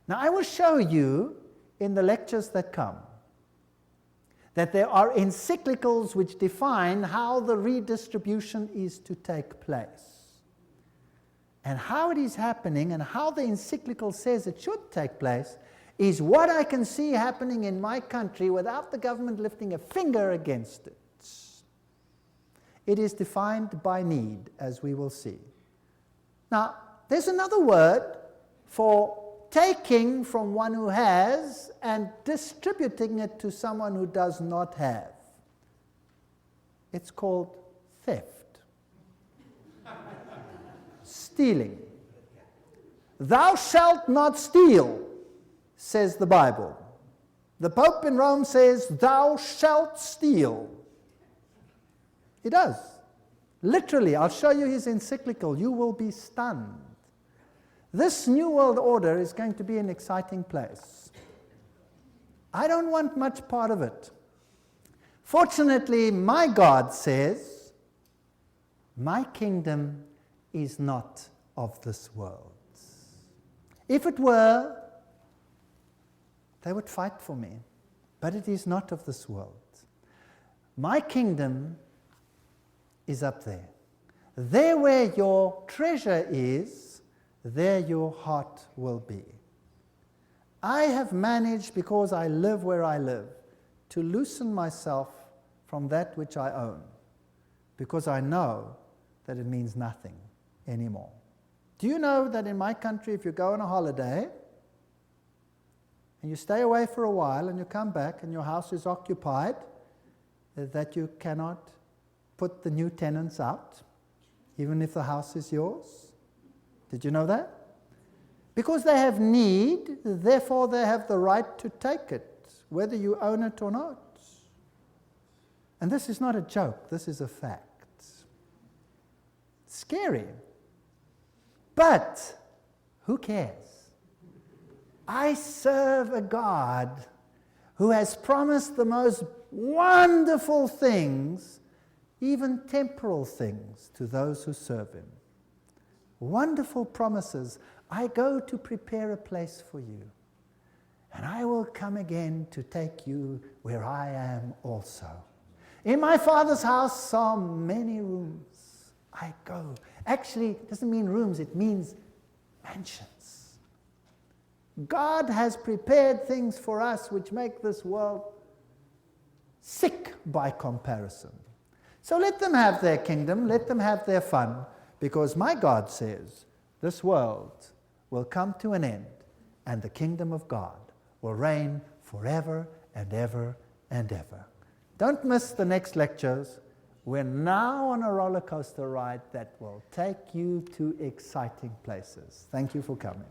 Now I will show you in the lectures that come that there are encyclicals which define how the redistribution is to take place. And how it is happening and how the encyclical says it should take place is what I can see happening in my country without the government lifting a finger against it. It is defined by need, as we will see. Now, there's another word for taking from one who has and distributing it to someone who does not have. It's called theft. Stealing. Thou shalt not steal, says the Bible. The Pope in Rome says, thou shalt steal. He does. Literally, I'll show you his encyclical. You will be stunned. This New World Order is going to be an exciting place. I don't want much part of it. Fortunately, my God says, my kingdom is not of this world. If it were, they would fight for me, but it is not of this world. My kingdom is up there. There where your treasure is, there your heart will be. I have managed, because I live where I live, to loosen myself from that which I own, because I know that it means nothing anymore. Do you know that in my country, if you go on a holiday, and you stay away for a while, and you come back, and your house is occupied, that you cannot put the new tenants out, even if the house is yours? Did you know that? Because they have need, therefore they have the right to take it, whether you own it or not. And this is not a joke, this is a fact. Scary. But who cares? I serve a God who has promised the most wonderful things, even temporal things, to those who serve him. Wonderful promises. I go to prepare a place for you, and I will come again to take you where I am also. In my Father's house are many rooms. I go. Actually, it doesn't mean rooms, it means mansions. God has prepared things for us which make this world sick by comparison. So let them have their kingdom, let them have their fun, because my God says this world will come to an end, and the kingdom of God will reign forever and ever and ever. Don't miss the next lectures. We're now on a roller coaster ride that will take you to exciting places. Thank you for coming.